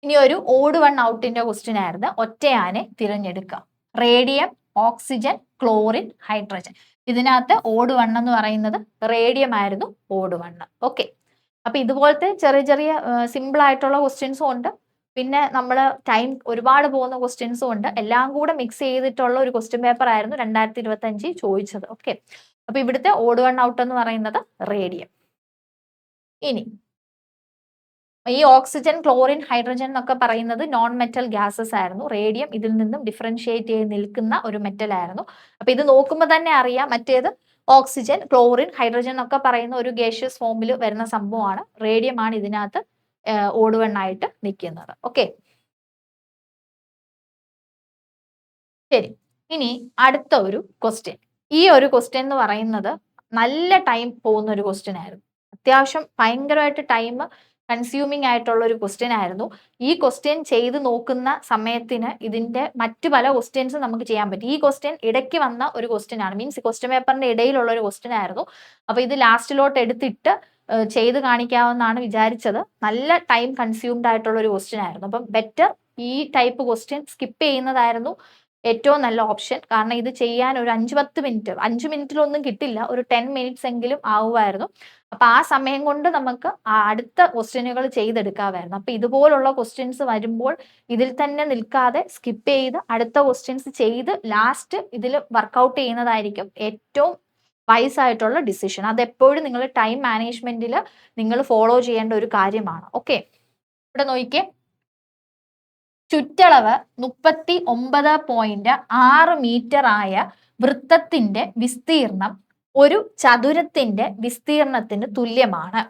ഇനി ഒരു ഓഡ് വൺ ഔട്ടിന്റെ ക്വസ്റ്റ്യൻ ആയിരുന്നു. ഒറ്റയാനെ തിരഞ്ഞെടുക്കാം. Radium, oxygen, chlorine, hydrogen. ഇതിനകത്ത് ഓഡ് വൺ എന്ന് പറയുന്നത് റേഡിയം ആയിരുന്നു. Odd one. ഓക്കെ, അപ്പൊ ഇതുപോലത്തെ ചെറിയ ചെറിയ സിമ്പിൾ ആയിട്ടുള്ള ക്വസ്റ്റ്യൻസും ഉണ്ട്, പിന്നെ നമ്മൾ ടൈം ഒരുപാട് പോകുന്ന ക്വസ്റ്റ്യൻസും ഉണ്ട്. എല്ലാം കൂടെ മിക്സ് ചെയ്തിട്ടുള്ള ഒരു ക്വസ്റ്റ്യൻ പേപ്പർ ആയിരുന്നു 2025 ചോദിച്ചത്. ഓക്കെ, അപ്പൊ ഇവിടുത്തെ ഓഡ് വൺ ഔട്ട് എന്ന് പറയുന്നത് റേഡിയം. ഇനി ഈ ഓക്സിജൻ, ക്ലോറിൻ, ഹൈഡ്രജൻ എന്നൊക്കെ പറയുന്നത് നോൺ മെറ്റൽ ഗ്യാസസ് ആയിരുന്നു. റേഡിയം ഇതിൽ നിന്നും ഡിഫറൻഷിയേറ്റ് ചെയ്ത് നിൽക്കുന്ന ഒരു മെറ്റൽ ആയിരുന്നു. അപ്പൊ ഇത് നോക്കുമ്പോൾ തന്നെ അറിയാം, മറ്റേത് ഓക്സിജൻ, ക്ലോറിൻ, ഹൈഡ്രജൻ എന്നൊക്കെ പറയുന്ന ഒരു ഗേഷ്യസ് ഫോമിൽ വരുന്ന സംഭവമാണ്. റേഡിയം ആണ് ഇതിനകത്ത് ഓഡ് വൺ ആയിട്ട് നിൽക്കുന്നത്. ഓക്കെ, ശരി. ഇനി അടുത്ത ഒരു ക്വസ്റ്റ്യൻ. ഈ ഒരു ക്വസ്റ്റ്യൻ എന്ന് പറയുന്നത് നല്ല ടൈം പോകുന്ന ഒരു ക്വസ്റ്റ്യൻ ആയിരുന്നു. അത്യാവശ്യം ഭയങ്കരമായിട്ട് ടൈം കൺസ്യൂമിങ് ആയിട്ടുള്ള ഒരു ക്വസ്റ്റ്യൻ ആയിരുന്നു. ഈ ക്വസ്റ്റ്യൻ ചെയ്ത് നോക്കുന്ന സമയത്തിന് ഇതിന്റെ മറ്റു പല ക്വസ്റ്റ്യൻസും നമുക്ക് ചെയ്യാൻ പറ്റും. ഈ ക്വസ്റ്റ്യൻ ഇടയ്ക്ക് വന്ന ഒരു ക്വസ്റ്റ്യൻ ആണ്, മീൻസ് ക്വസ്റ്റ്യൻ പേപ്പറിന്റെ ഇടയിലുള്ള ഒരു ക്വസ്റ്റ്യൻ ആയിരുന്നു. അപ്പൊ ഇത് ലാസ്റ്റിലോട്ട് എടുത്തിട്ട് ചെയ്ത് കാണിക്കാമെന്നാണ് വിചാരിച്ചത്. നല്ല ടൈം കൺസ്യൂംഡ് ആയിട്ടുള്ള ഒരു ക്വസ്റ്റ്യൻ ആയിരുന്നു. അപ്പം ബെറ്റർ ഈ ടൈപ്പ് ക്വസ്റ്റ്യൻ സ്കിപ്പ് ചെയ്യുന്നതായിരുന്നു ഏറ്റവും നല്ല ഓപ്ഷൻ. കാരണം ഇത് ചെയ്യാൻ ഒരു 5-10 മിനിറ്റ്, 5 മിനിറ്റിലൊന്നും കിട്ടില്ല, ഒരു 10 മിനിറ്റ്സ് എങ്കിലും ആവുമായിരുന്നു. അപ്പൊ ആ സമയം കൊണ്ട് നമുക്ക് അടുത്ത ക്വസ്റ്റ്യനുകൾ ചെയ്തെടുക്കാമായിരുന്നു. അപ്പൊ ഇതുപോലുള്ള ക്വസ്റ്റ്യൻസ് വരുമ്പോൾ ഇതിൽ തന്നെ നിൽക്കാതെ സ്കിപ്പ് ചെയ്ത് അടുത്ത ക്വസ്റ്റ്യൻസ് ചെയ്ത് ലാസ്റ്റ് ഇതിൽ വർക്കൗട്ട് ചെയ്യുന്നതായിരിക്കും ഏറ്റവും വൈസ് ആയിട്ടുള്ള ഡിസിഷൻ. അതെപ്പോഴും നിങ്ങൾ ടൈം മാനേജ്മെന്റിൽ നിങ്ങൾ ഫോളോ ചെയ്യേണ്ട ഒരു കാര്യമാണ്. ഓക്കെ, ഇവിടെ നോക്കിക്കേ, ചുറ്റളവ് 39.6 മീറ്റർ ആയ വൃത്തത്തിന്റെ വിസ്തീർണം ഒരു ചതുരത്തിന്റെ വിസ്തീർണത്തിന് തുല്യമാണ്.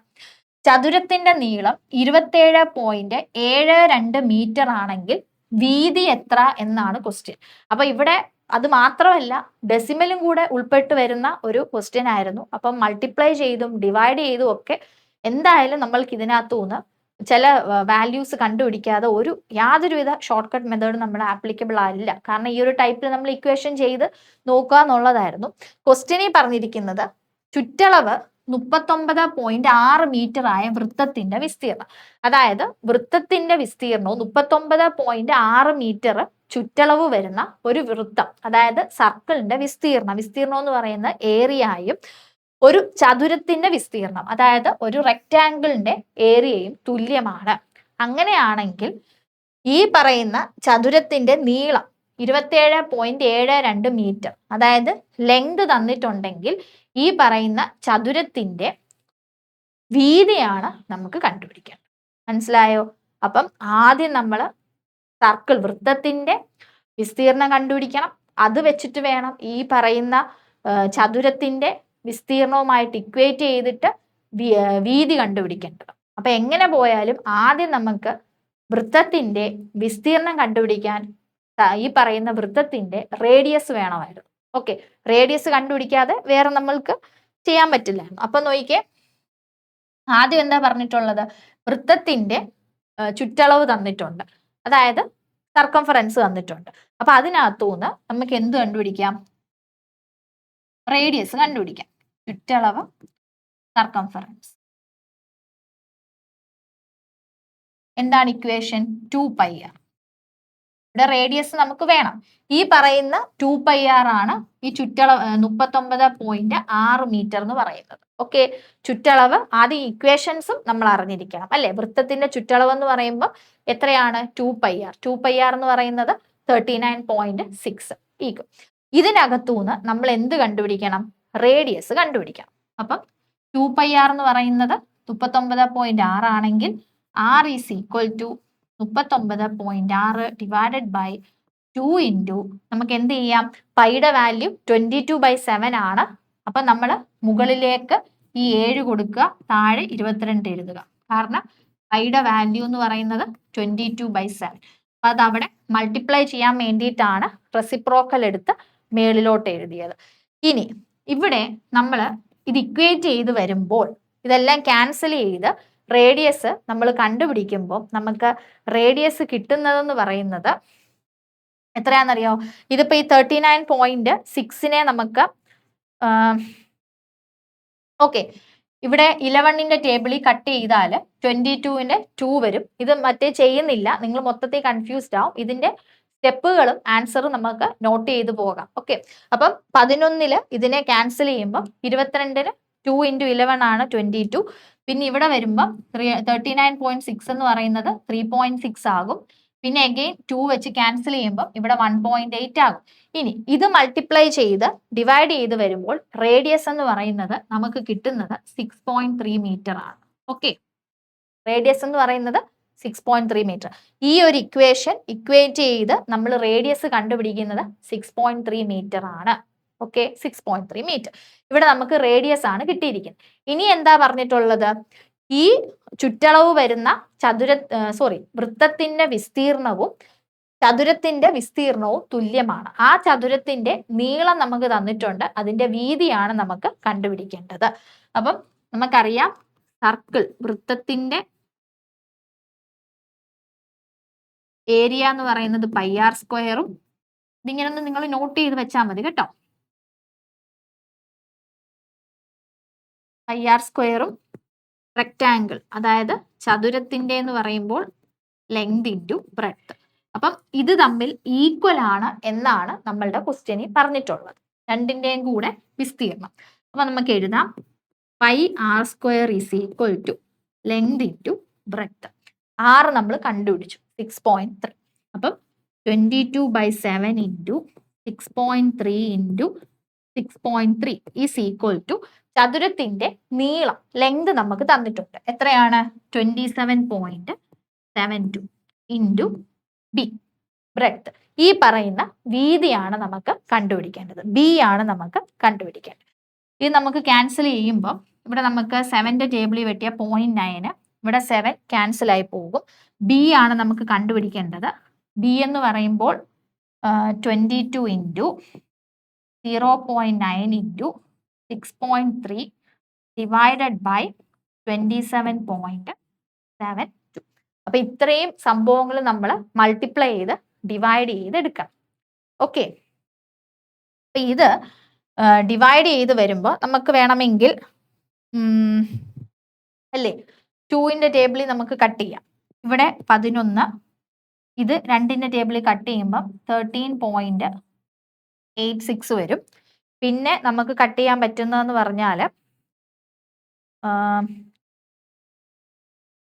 ചതുരത്തിന്റെ നീളം 27.72 മീറ്റർ ആണെങ്കിൽ വീതി എത്ര എന്നാണ് ക്വസ്റ്റ്യൻ. അപ്പൊ ഇവിടെ അത് മാത്രമല്ല, ഡെസിമലും കൂടെ ഉൾപ്പെട്ട് വരുന്ന ഒരു ക്വസ്റ്റ്യൻ ആയിരുന്നു. അപ്പം മൾട്ടിപ്ലൈ ചെയ്തും ഡിവൈഡ് ചെയ്തും ഒക്കെ എന്തായാലും നമ്മൾക്ക് ഇതിനകത്തുനിന്ന് ചില വാല്യൂസ് കണ്ടുപിടിക്കാതെ യാതൊരുവിധ ഷോർട്ട് കട്ട് മെത്തേഡ് നമ്മൾ ആപ്ലിക്കബിൾ അല്ല. കാരണം ഈ ഒരു ടൈപ്പിൽ നമ്മൾ ഇക്വേഷൻ ചെയ്ത് നോക്കുക എന്നുള്ളതായിരുന്നു. ക്വസ്റ്റ്യനിൽ പറഞ്ഞിരിക്കുന്നത് ചുറ്റളവ് 39.6 മീറ്റർ ആയ വൃത്തത്തിന്റെ വിസ്തീർണം. അതായത് വൃത്തത്തിന്റെ വിസ്തീർണവും 39.6 മീറ്റർ ചുറ്റളവ് വരുന്ന ഒരു വൃത്തം, അതായത് സർക്കിളിന്റെ വിസ്തീർണം എന്ന് പറയുന്ന ഏരിയയും ഒരു ചതുരത്തിന്റെ വിസ്തീർണം, അതായത് ഒരു റെക്റ്റാങ്കിളിന്റെ ഏരിയയും തുല്യമാണ്. അങ്ങനെയാണെങ്കിൽ ഈ പറയുന്ന ചതുരത്തിന്റെ നീളം 27.72 മീറ്റർ, അതായത് ലെങ്ത് തന്നിട്ടുണ്ടെങ്കിൽ ഈ പറയുന്ന ചതുരത്തിന്റെ വീതിയാണ് നമുക്ക് കണ്ടുപിടിക്കേണ്ടത്. മനസ്സിലായോ? അപ്പം ആദ്യം നമ്മൾ സർക്കിൾ, വൃത്തത്തിന്റെ വിസ്തീർണം കണ്ടുപിടിക്കണം. അത് വെച്ചിട്ട് വേണം ഈ പറയുന്ന ചതുരത്തിന്റെ വിസ്തീർണവുമായിട്ട് ഇക്വേറ്റ് ചെയ്തിട്ട് വീതി കണ്ടുപിടിക്കേണ്ടത്. അപ്പൊ എങ്ങനെ പോയാലും ആദ്യം നമുക്ക് വൃത്തത്തിന്റെ വിസ്തീർണം കണ്ടുപിടിക്കാൻ ഈ പറയുന്ന വൃത്തത്തിന്റെ റേഡിയസ് വേണമായിരുന്നു. ഓക്കെ, റേഡിയസ് കണ്ടുപിടിക്കാതെ വേറെ നമ്മൾക്ക് ചെയ്യാൻ പറ്റില്ലായിരുന്നു. അപ്പൊ നോക്കിക്കേ, ആദ്യം എന്താ പറഞ്ഞിട്ടുള്ളത്? വൃത്തത്തിന്റെ ചുറ്റളവ് തന്നിട്ടുണ്ട്, അതായത് സർക്കംഫറൻസ് തന്നിട്ടുണ്ട്. അപ്പൊ അതിനകത്തുനിന്ന് നമുക്ക് എന്ത് കണ്ടുപിടിക്കാം? റേഡിയസ് കണ്ടുപിടിക്കാം. ചുറ്റളവ്, സർക്കംഫറൻസ്. എന്താണ് ഇക്വേഷൻ? 2πr. ഇവിടെ റേഡിയസ് നമുക്ക് വേണം. ഈ പറയുന്ന 2πr ആണ് ഈ ചുറ്റളവ് 39.6 മീറ്റർ എന്ന് പറയുന്നത്. ഓക്കെ, ചുറ്റളവ് ആദ്യം ഇക്വേഷൻസും നമ്മൾ അറിഞ്ഞിരിക്കണം അല്ലെ. വൃത്തത്തിന്റെ ചുറ്റളവ് എന്ന് പറയുമ്പോൾ എത്രയാണ്? 2πr. 2πr എന്ന് പറയുന്നത് 39.6 ഈക്വൽ. ഇതിനകത്തുനിന്ന് നമ്മൾ എന്ത് കണ്ടുപിടിക്കണം? റേഡിയസ് കണ്ടുപിടിക്കണം. അപ്പം 2πr എന്ന് പറയുന്നത് 39.6 ആണെങ്കിൽ r is equal to 39.6 divided by 2 into നമുക്ക് എന്ത് ചെയ്യാം? പൈയുടെ വാല്യൂ 22/7 ആണ്. അപ്പൊ നമ്മൾ മുകളിലേക്ക് ഈ 7 കൊടുക്കുക, താഴെ 22 എഴുതുക. കാരണം പൈയുടെ വാല്യൂ എന്ന് പറയുന്നത് 22/7. അപ്പൊ അത് അവിടെ മൾട്ടിപ്ലൈ ചെയ്യാൻ വേണ്ടിയിട്ടാണ് റെസിപ്രോക്കൽ എടുത്ത് മേളിലോട്ട് എഴുതിയത്. ഇനി ഇവിടെ നമ്മൾ ഇത് ഇക്വേറ്റ് ചെയ്ത് വരുമ്പോൾ ഇതെല്ലാം ക്യാൻസൽ ചെയ്ത് റേഡിയസ് നമ്മൾ കണ്ടുപിടിക്കുമ്പോൾ നമുക്ക് റേഡിയസ് കിട്ടുന്നതെന്ന് പറയുന്നത് എത്രയാണെന്നറിയോ? ഇതിപ്പോ ഈ 39.6നെ നമുക്ക് ഓക്കെ, ഇവിടെ 11ന്റെ ടേബിളിൽ കട്ട് ചെയ്താൽ 22ന്റെ 2 വരും. ഇത് മറ്റേ ചെയ്യുന്നില്ല, നിങ്ങൾ മൊത്തത്തിൽ കൺഫ്യൂസ്ഡ് ആവും. ഇതിന്റെ സ്റ്റെപ്പുകളും ആൻസറും നമുക്ക് നോട്ട് ചെയ്ത് പോകാം. ഓക്കെ, അപ്പം 11ല് ഇതിനെ ക്യാൻസൽ ചെയ്യുമ്പോൾ 22ന് 2 × 11 ആണ് 22. പിന്നെ ഇവിടെ വരുമ്പോൾ 39.6 എന്ന് പറയുന്നത് 3.6 ആകും. പിന്നെ അഗെയിൻ 2 വെച്ച് ക്യാൻസൽ ചെയ്യുമ്പോൾ ഇവിടെ 1.8 ആകും. ഇനി ഇത് മൾട്ടിപ്ലൈ ചെയ്ത് ഡിവൈഡ് ചെയ്ത് വരുമ്പോൾ റേഡിയസ് എന്ന് പറയുന്നത് നമുക്ക് കിട്ടുന്നത് 6.3 മീറ്റർ ആണ്. ഓക്കെ, റേഡിയസ് എന്ന് പറയുന്നത് 6.3 മീറ്റർ. ഈ ഒരു ഇക്വേഷൻ ഇക്വേറ്റ് ചെയ്ത് നമ്മൾ റേഡിയസ് കണ്ടുപിടിക്കുന്നത് 6.3 മീറ്റർ ആണ്. Okay, 6.3 metre. ഇവിടെ നമുക്ക് റേഡിയസ് ആണ് കിട്ടിയിരിക്കുന്നത്. ഇനി എന്താ പറഞ്ഞിട്ടുള്ളത്? ഈ ചുറ്റളവ് വരുന്ന വൃത്തത്തിന്റെ വിസ്തീർണവും ചതുരത്തിന്റെ വിസ്തീർണവും തുല്യമാണ്. ആ ചതുരത്തിന്റെ നീളം നമുക്ക് തന്നിട്ടുണ്ട്, അതിന്റെ വീതിയാണ് നമുക്ക് കണ്ടുപിടിക്കേണ്ടത്. അപ്പം നമുക്കറിയാം സർക്കിൾ വൃത്തത്തിന്റെ ഏരിയ എന്ന് പറയുന്നത് πr². ഇതിങ്ങനെ ഒന്ന് നിങ്ങൾ നോട്ട് ചെയ്ത് വെച്ചാൽ മതി കേട്ടോ. πr², റെക്റ്റാങ്കിൾ അതായത് ചതുരത്തിന്റെ എന്ന് പറയുമ്പോൾ ലെങ്ത് ഇൻറ്റു ബ്രെഡ്ത്ത്. അപ്പം ഇത് തമ്മിൽ ഈക്വൽ ആണ് എന്നാണ് നമ്മളുടെ ക്വസ്റ്റ്യനിൽ പറഞ്ഞിട്ടുള്ളത്, രണ്ടിന്റെയും കൂടെ വിസ്തീർണം. അപ്പൊ നമുക്ക് എഴുതാം πr² = length into breadth. r നമ്മൾ കണ്ടുപിടിച്ചു 6.3. അപ്പം 22/7 ഇൻറ്റു 6.3 ഇൻറ്റു 6.3 = ചതുരത്തിന്റെ നീളം ലെങ്ത് നമുക്ക് തന്നിട്ടുണ്ട്. എത്രയാണ്? 27.72 ഇൻറ്റു ബി ബ്രെഡ്ത്ത്. ഈ പറയുന്ന വീതിയാണ് നമുക്ക് കണ്ടുപിടിക്കേണ്ടത്, ബി ആണ് നമുക്ക് കണ്ടുപിടിക്കേണ്ടത്. ഇത് നമുക്ക് ക്യാൻസൽ ചെയ്യുമ്പോൾ ഇവിടെ നമുക്ക് 7ന്റെ ടേബിളിൽ വെട്ടിയ 0.9, ഇവിടെ 7 ക്യാൻസൽ ആയി പോകും. ബി ആണ് നമുക്ക് കണ്ടുപിടിക്കേണ്ടത്. ബി എന്ന് പറയുമ്പോൾ 22 ഇൻറ്റു 0.9 ഇൻറ്റു 6.3 ഡിവൈഡഡ് ബൈ 27.72. അപ്പൊ ഇത്രയും സംഭവങ്ങൾ നമ്മൾ മൾട്ടിപ്ലൈ ചെയ്ത് ഡിവൈഡ് ചെയ്ത് എടുക്കണം. ഓക്കെ, അപ്പൊ ഇത് ഡിവൈഡ് ചെയ്ത് വരുമ്പോൾ നമുക്ക് വേണമെങ്കിൽ അല്ലേ 2ന്റെ ടേബിളിൽ നമുക്ക് കട്ട് ചെയ്യാം. ഇവിടെ 11, ഇത് 2ന്റെ ടേബിളിൽ കട്ട് ചെയ്യുമ്പോൾ 13.86 വരും. പിന്നെ നമുക്ക് കട്ട് ചെയ്യാൻ പറ്റുന്നതെന്ന് പറഞ്ഞാൽ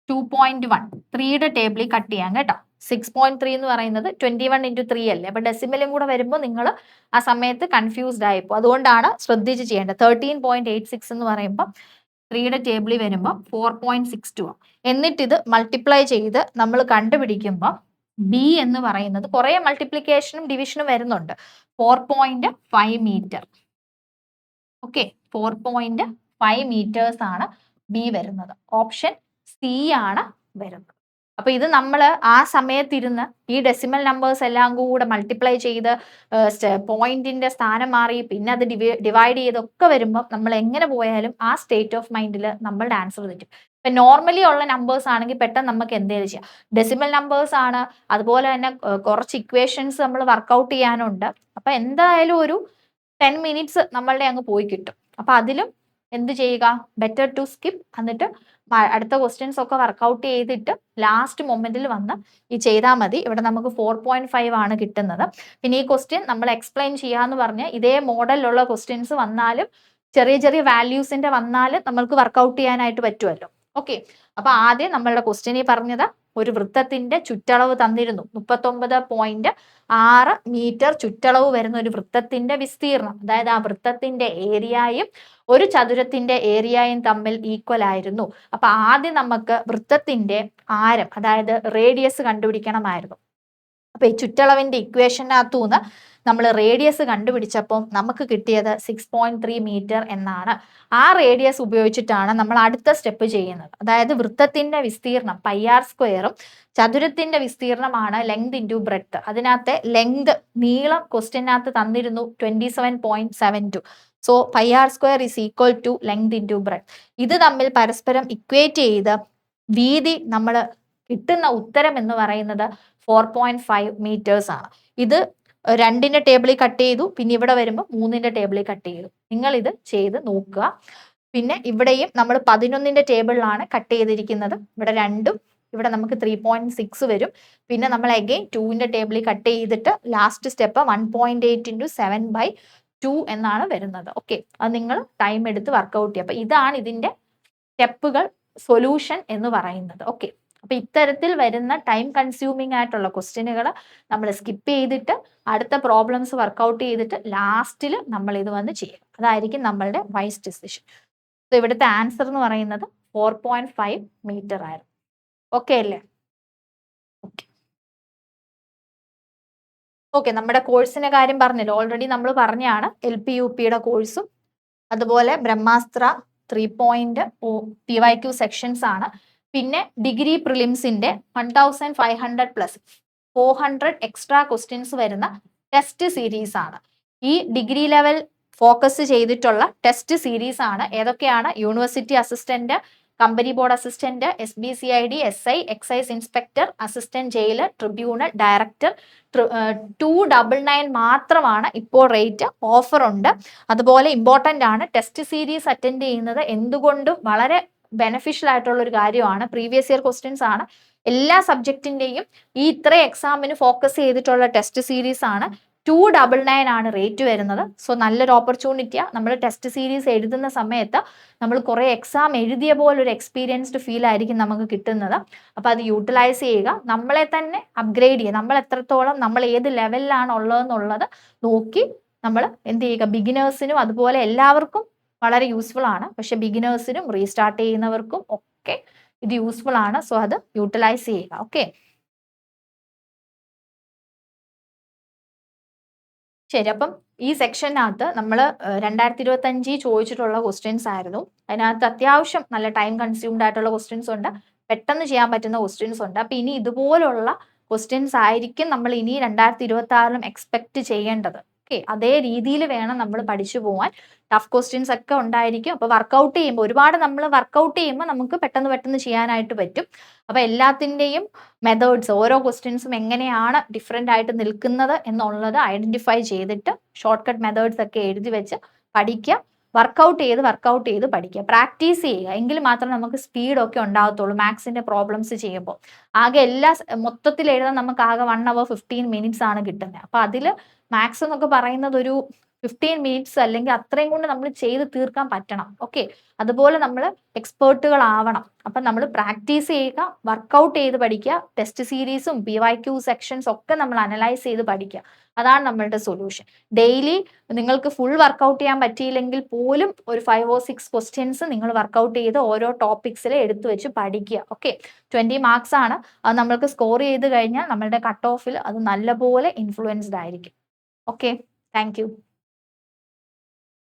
2.1 3യുടെ ടേബിളിൽ കട്ട് ചെയ്യാം കേട്ടോ. 6.3 എന്ന് പറയുന്നത് 21 ഇൻറ്റു 3 അല്ലേ. അപ്പൊ ഡെസിമലും കൂടെ വരുമ്പോൾ നിങ്ങൾ ആ സമയത്ത് കൺഫ്യൂസ്ഡ് ആയിപ്പോ. അതുകൊണ്ടാണ് ശ്രദ്ധിച്ച് ചെയ്യേണ്ടത്. 13.86 എന്ന് പറയുമ്പോൾ 3യുടെ ടേബിളിൽ വരുമ്പോൾ 4.62 ആവും. എന്നിട്ട് ഇത് മൾട്ടിപ്ലൈ ചെയ്ത് നമ്മൾ കണ്ടുപിടിക്കുമ്പോൾ ബി എന്ന് പറയുന്നത് കുറേ മൾട്ടിപ്ലിക്കേഷനും ഡിവിഷനും വരുന്നുണ്ട്. 4.5 മീറ്റർ. ഓക്കെ, 4.5 മീറ്റേഴ്സ് ആണ് ബി വരുന്നത്. ഓപ്ഷൻ സി ആണ് വരുന്നത്. അപ്പൊ ഇത് നമ്മൾ ആ സമയത്തിരുന്ന് ഈ ഡെസിമൽ നമ്പേഴ്സ് എല്ലാം കൂടെ മൾട്ടിപ്ലൈ ചെയ്ത് പോയിന്റിന്റെ സ്ഥാനം മാറി പിന്നെ അത് ഡിവൈഡ് ചെയ്തൊക്കെ വരുമ്പോൾ നമ്മൾ എങ്ങനെ പോയാലും ആ സ്റ്റേറ്റ് ഓഫ് മൈൻഡിൽ നമ്മളുടെ ആൻസർ തെറ്റും. ഇപ്പൊ നോർമലി ഉള്ള നമ്പേഴ്സ് ആണെങ്കിൽ പെട്ടെന്ന് നമുക്ക് എന്തെങ്കിലും ചെയ്യാം. ഡെസിമൽ നമ്പേഴ്സ് ആണ്, അതുപോലെ തന്നെ കുറച്ച് ഇക്വേഷൻസ് നമ്മൾ വർക്കൗട്ട് ചെയ്യാനുണ്ട്. അപ്പൊ എന്തായാലും ഒരു 10 മിനിറ്റ്സ് നമ്മളുടെ അങ്ങ് പോയി കിട്ടും. അപ്പൊ അതിലും എന്ത് ചെയ്യുക, ബെറ്റർ ടു സ്കിപ്പ്. എന്നിട്ട് അടുത്ത ക്വസ്റ്റ്യൻസ് ഒക്കെ വർക്കൗട്ട് ചെയ്തിട്ട് ലാസ്റ്റ് മൊമെന്റിൽ വന്ന് ഈ ചെയ്താൽ മതി. ഇവിടെ നമുക്ക് 4.5 ആണ് കിട്ടുന്നത്. പിന്നെ ഈ ക്വസ്റ്റ്യൻ നമ്മൾ എക്സ്പ്ലെയിൻ ചെയ്യാന്ന് പറഞ്ഞ് ഇതേ മോഡലിലുള്ള ക്വസ്റ്റ്യൻസ് വന്നാലും ചെറിയ ചെറിയ വാല്യൂസിന്റെ വന്നാലും നമ്മൾക്ക് വർക്കൗട്ട് ചെയ്യാനായിട്ട് പറ്റുമല്ലോ. ഓക്കെ, അപ്പൊ ആദ്യം നമ്മളുടെ ക്വസ്റ്റ്യനിൽ പറഞ്ഞത് ഒരു വൃത്തത്തിന്റെ ചുറ്റളവ് തന്നിരുന്നു. 39.6 മീറ്റർ ചുറ്റളവ് വരുന്ന ഒരു വൃത്തത്തിന്റെ വിസ്തീർണം, അതായത് ആ വൃത്തത്തിന്റെ ഏരിയയും ഒരു ചതുരത്തിന്റെ ഏരിയയും തമ്മിൽ ഈക്വൽ ആയിരുന്നു. അപ്പൊ ആദ്യം നമുക്ക് വൃത്തത്തിന്റെ ആരം, അതായത് റേഡിയസ് കണ്ടുപിടിക്കണമായിരുന്നു. അപ്പൊ ഈ ചുറ്റളവിന്റെ ഇക്വേഷനകത്തുനിന്ന് നമ്മൾ റേഡിയസ് കണ്ടുപിടിച്ചപ്പോൾ നമുക്ക് കിട്ടിയത് 6.3 മീറ്റർ എന്നാണ്. ആ റേഡിയസ് ഉപയോഗിച്ചിട്ടാണ് നമ്മൾ അടുത്ത സ്റ്റെപ്പ് ചെയ്യുന്നത്. അതായത് വൃത്തത്തിന്റെ വിസ്തീർണം πr²ഉം ചതുരത്തിന്റെ വിസ്തീർണമാണ് ലെങ്ത് ഇൻറ്റു ബ്രെഡ്ത്ത്. അതിനകത്തെ ലെങ്ത് നീളം ക്വസ്റ്റ്യനകത്ത് തന്നിരുന്നു 27.72. So πr² = length into breadth. ഇത് തമ്മിൽ പരസ്പരം ഇക്വേറ്റ് ചെയ്ത് വീതി നമ്മൾ കിട്ടുന്ന ഉത്തരം എന്ന് പറയുന്നത് 4.5 മീറ്റേഴ്സ് ആണ്. ഇത് 2ന്റെ ടേബിളിൽ കട്ട് ചെയ്തു, പിന്നെ ഇവിടെ വരുമ്പോൾ 3ന്റെ ടേബിളിൽ കട്ട് ചെയ്തു. നിങ്ങൾ ഇത് ചെയ്ത് നോക്കുക. പിന്നെ ഇവിടെയും നമ്മൾ 11ന്റെ ടേബിളിലാണ് കട്ട് ചെയ്തിരിക്കുന്നത്. ഇവിടെ 2ഉം ഇവിടെ നമുക്ക് 3.6 വരും. പിന്നെ നമ്മൾ അഗെയിൻ 2ന്റെ ടേബിളിൽ കട്ട് ചെയ്തിട്ട് ലാസ്റ്റ് സ്റ്റെപ്പ് 1.8 ഇൻറ്റു 7/2 എന്നാണ് വരുന്നത്. ഓക്കെ, അത് നിങ്ങൾ ടൈം എടുത്ത് വർക്കൗട്ട് ചെയ്യുക. അപ്പൊ ഇതാണ് ഇതിന്റെ സ്റ്റെപ്പുകൾ സൊല്യൂഷൻ എന്ന് പറയുന്നത്. ഓക്കെ, അപ്പൊ ഇത്തരത്തിൽ വരുന്ന ടൈം കൺസ്യൂമിംഗ് ആയിട്ടുള്ള ക്വസ്റ്റ്യനുകൾ നമ്മൾ സ്കിപ്പ് ചെയ്തിട്ട് അടുത്ത പ്രോബ്ലംസ് വർക്കൗട്ട് ചെയ്തിട്ട് ലാസ്റ്റിൽ നമ്മൾ ഇത് വന്ന് ചെയ്യും. അതായിരിക്കും നമ്മളുടെ വൈസ് ഡിസിഷൻ. ഇവിടുത്തെ ആൻസർ എന്ന് പറയുന്നത് 4.5 മീറ്റർ ആയിരുന്നു. ഓക്കെ അല്ലേ? ഓക്കെ, നമ്മുടെ കോഴ്സിന്റെ കാര്യം പറഞ്ഞല്ലോ, ഓൾറെഡി നമ്മൾ പറഞ്ഞാണ്. LP-UPയുടെ കോഴ്സും അതുപോലെ ബ്രഹ്മാസ്ത്ര 3 PYQ സെക്ഷൻസ് ആണ്. പിന്നെ ഡിഗ്രി പ്രിലിംസിന്റെ 1500 പ്ലസ് 400 എക്സ്ട്രാ ക്വസ്റ്റ്യൻസ് വരുന്ന ടെസ്റ്റ് സീരീസ് ആണ്. ഈ ഡിഗ്രി ലെവൽ ഫോക്കസ് ചെയ്തിട്ടുള്ള ടെസ്റ്റ് സീരീസ് ആണ്. ഏതൊക്കെയാണ്? University assistant, company board assistant, SBCID, SI, excise inspector, assistant jailer, tribunal, director. 299 മാത്രമാണ് ഇപ്പോൾ റേറ്റ്. ഓഫർ ഉണ്ട്. അതുപോലെ ഇമ്പോർട്ടൻ്റ് ആണ്, ടെസ്റ്റ് സീരീസ് അറ്റൻഡ് ചെയ്യുന്നത് എന്തുകൊണ്ടും വളരെ ബെനഫിഷ്യൽ ആയിട്ടുള്ള ഒരു കാര്യമാണ്. പ്രീവിയസ് ഇയർ ക്വസ്റ്റ്യൻസ് ആണ്. എല്ലാ സബ്ജക്റ്റിന്റെയും ഈ ഇത്രയും എക്സാമിന് ഫോക്കസ് ചെയ്തിട്ടുള്ള ടെസ്റ്റ് സീരീസ് ആണ്. 299 ആണ് റേറ്റ് വരുന്നത്. സോ നല്ലൊരു ഓപ്പർച്യൂണിറ്റിയാണ്. നമ്മൾ ടെസ്റ്റ് സീരീസ് എഴുതുന്ന സമയത്ത് നമ്മൾ കുറേ എക്സാം എഴുതിയ പോലെ ഒരു എക്സ്പീരിയൻസ്ഡ് ഫീൽ ആയിരിക്കും നമുക്ക് കിട്ടുന്നത്. അപ്പോൾ അത് യൂട്ടിലൈസ് ചെയ്യുക, നമ്മളെ തന്നെ അപ്ഗ്രേഡ് ചെയ്യുക. നമ്മൾ എത്രത്തോളം, നമ്മൾ ഏത് ലെവലിലാണ് ഉള്ളതെന്നുള്ളത് നോക്കി നമ്മൾ എന്ത് ചെയ്യുക. ബിഗിനേഴ്സിനും അതുപോലെ എല്ലാവർക്കും വളരെ യൂസ്ഫുൾ ആണ്. പക്ഷെ ബിഗിനേഴ്സിനും റീസ്റ്റാർട്ട് ചെയ്യുന്നവർക്കും ഒക്കെ ഇത് യൂസ്ഫുൾ ആണ്. സോ അത് യൂട്ടിലൈസ് ചെയ്യുക. ഓക്കെ, ശരി. അപ്പം ഈ സെക്ഷനകത്ത് നമ്മൾ 2025 ചോദിച്ചിട്ടുള്ള ക്വസ്റ്റ്യൻസ് ആയിരുന്നു. അതിനകത്ത് അത്യാവശ്യം നല്ല ടൈം കൺസ്യൂംഡ് ആയിട്ടുള്ള ക്വസ്റ്റ്യൻസ് ഉണ്ട്, പെട്ടെന്ന് ചെയ്യാൻ പറ്റുന്ന ക്വസ്റ്റ്യൻസ് ഉണ്ട്. അപ്പൊ ഇനി ഇതുപോലുള്ള ക്വസ്റ്റ്യൻസ് ആയിരിക്കും നമ്മൾ ഇനി 2026 എക്സ്പെക്ട് ചെയ്യേണ്ടത്. ഓക്കെ, അതേ രീതിയിൽ വേണം നമ്മൾ പഠിച്ചു പോകാൻ. ടഫ് ക്വസ്റ്റ്യൻസ് ഒക്കെ ഉണ്ടായിരിക്കും. അപ്പോൾ വർക്കൗട്ട് ചെയ്യുമ്പോൾ ഒരുപാട് നമ്മൾ വർക്കൗട്ട് ചെയ്യുമ്പോൾ നമുക്ക് പെട്ടെന്ന് ചെയ്യാനായിട്ട് പറ്റും. അപ്പോൾ എല്ലാത്തിൻ്റെയും മെത്തേഡ്സ്, ഓരോ ക്വസ്റ്റ്യൻസും എങ്ങനെയാണ് ഡിഫറെൻ്റ് ആയിട്ട് നിൽക്കുന്നത് എന്നുള്ളത് ഐഡന്റിഫൈ ചെയ്തിട്ട് ഷോർട്ട് കട്ട് മെത്തേഡ്സ് ഒക്കെ എഴുതി വെച്ച് പഠിക്കുക. വർക്കൗട്ട് ചെയ്ത് പഠിക്കുക, പ്രാക്ടീസ് ചെയ്യുക. എങ്കിൽ മാത്രമേ നമുക്ക് സ്പീഡൊക്കെ ഉണ്ടാകത്തുള്ളൂ. മാത്സിന്റെ പ്രോബ്ലംസ് ചെയ്യുമ്പോൾ ആകെ മൊത്തത്തിൽ എഴുതാൻ നമുക്ക് ആകെ 1 hour 15 minutes ആണ് കിട്ടുന്നത്. അപ്പൊ അതിൽ മാത്സ് എന്നൊക്കെ പറയുന്നത് ഒരു 15 minutes അല്ലെങ്കിൽ അത്രയും കൊണ്ട് നമ്മൾ ചെയ്ത് തീർക്കാൻ പറ്റണം. ഓക്കെ, അതുപോലെ നമ്മൾ എക്സ്പേർട്ടുകളാവണം. അപ്പം നമ്മൾ പ്രാക്ടീസ് ചെയ്യുക, വർക്കൗട്ട് ചെയ്ത് പഠിക്കുക. ടെസ്റ്റ് സീരീസും PYQ സെക്ഷൻസ് ഒക്കെ നമ്മൾ അനലൈസ് ചെയ്ത് പഠിക്കുക. അതാണ് നമ്മളുടെ സൊല്യൂഷൻ. ഡെയിലി നിങ്ങൾക്ക് ഫുൾ വർക്കൗട്ട് ചെയ്യാൻ പറ്റിയില്ലെങ്കിൽ പോലും ഒരു 5 or 6 ക്വസ്റ്റ്യൻസ് നിങ്ങൾ വർക്കൗട്ട് ചെയ്ത് ഓരോ ടോപ്പിക്സിൽ എടുത്തു വെച്ച് പഠിക്കുക. ഓക്കെ, 20 marks ആണ്. അത് നമ്മൾക്ക് സ്കോർ ചെയ്ത് കഴിഞ്ഞാൽ നമ്മളുടെ കട്ട് ഓഫിൽ അത് നല്ലപോലെ ഇൻഫ്ലുവൻസ്ഡ് ആയിരിക്കും. Okay, thank you.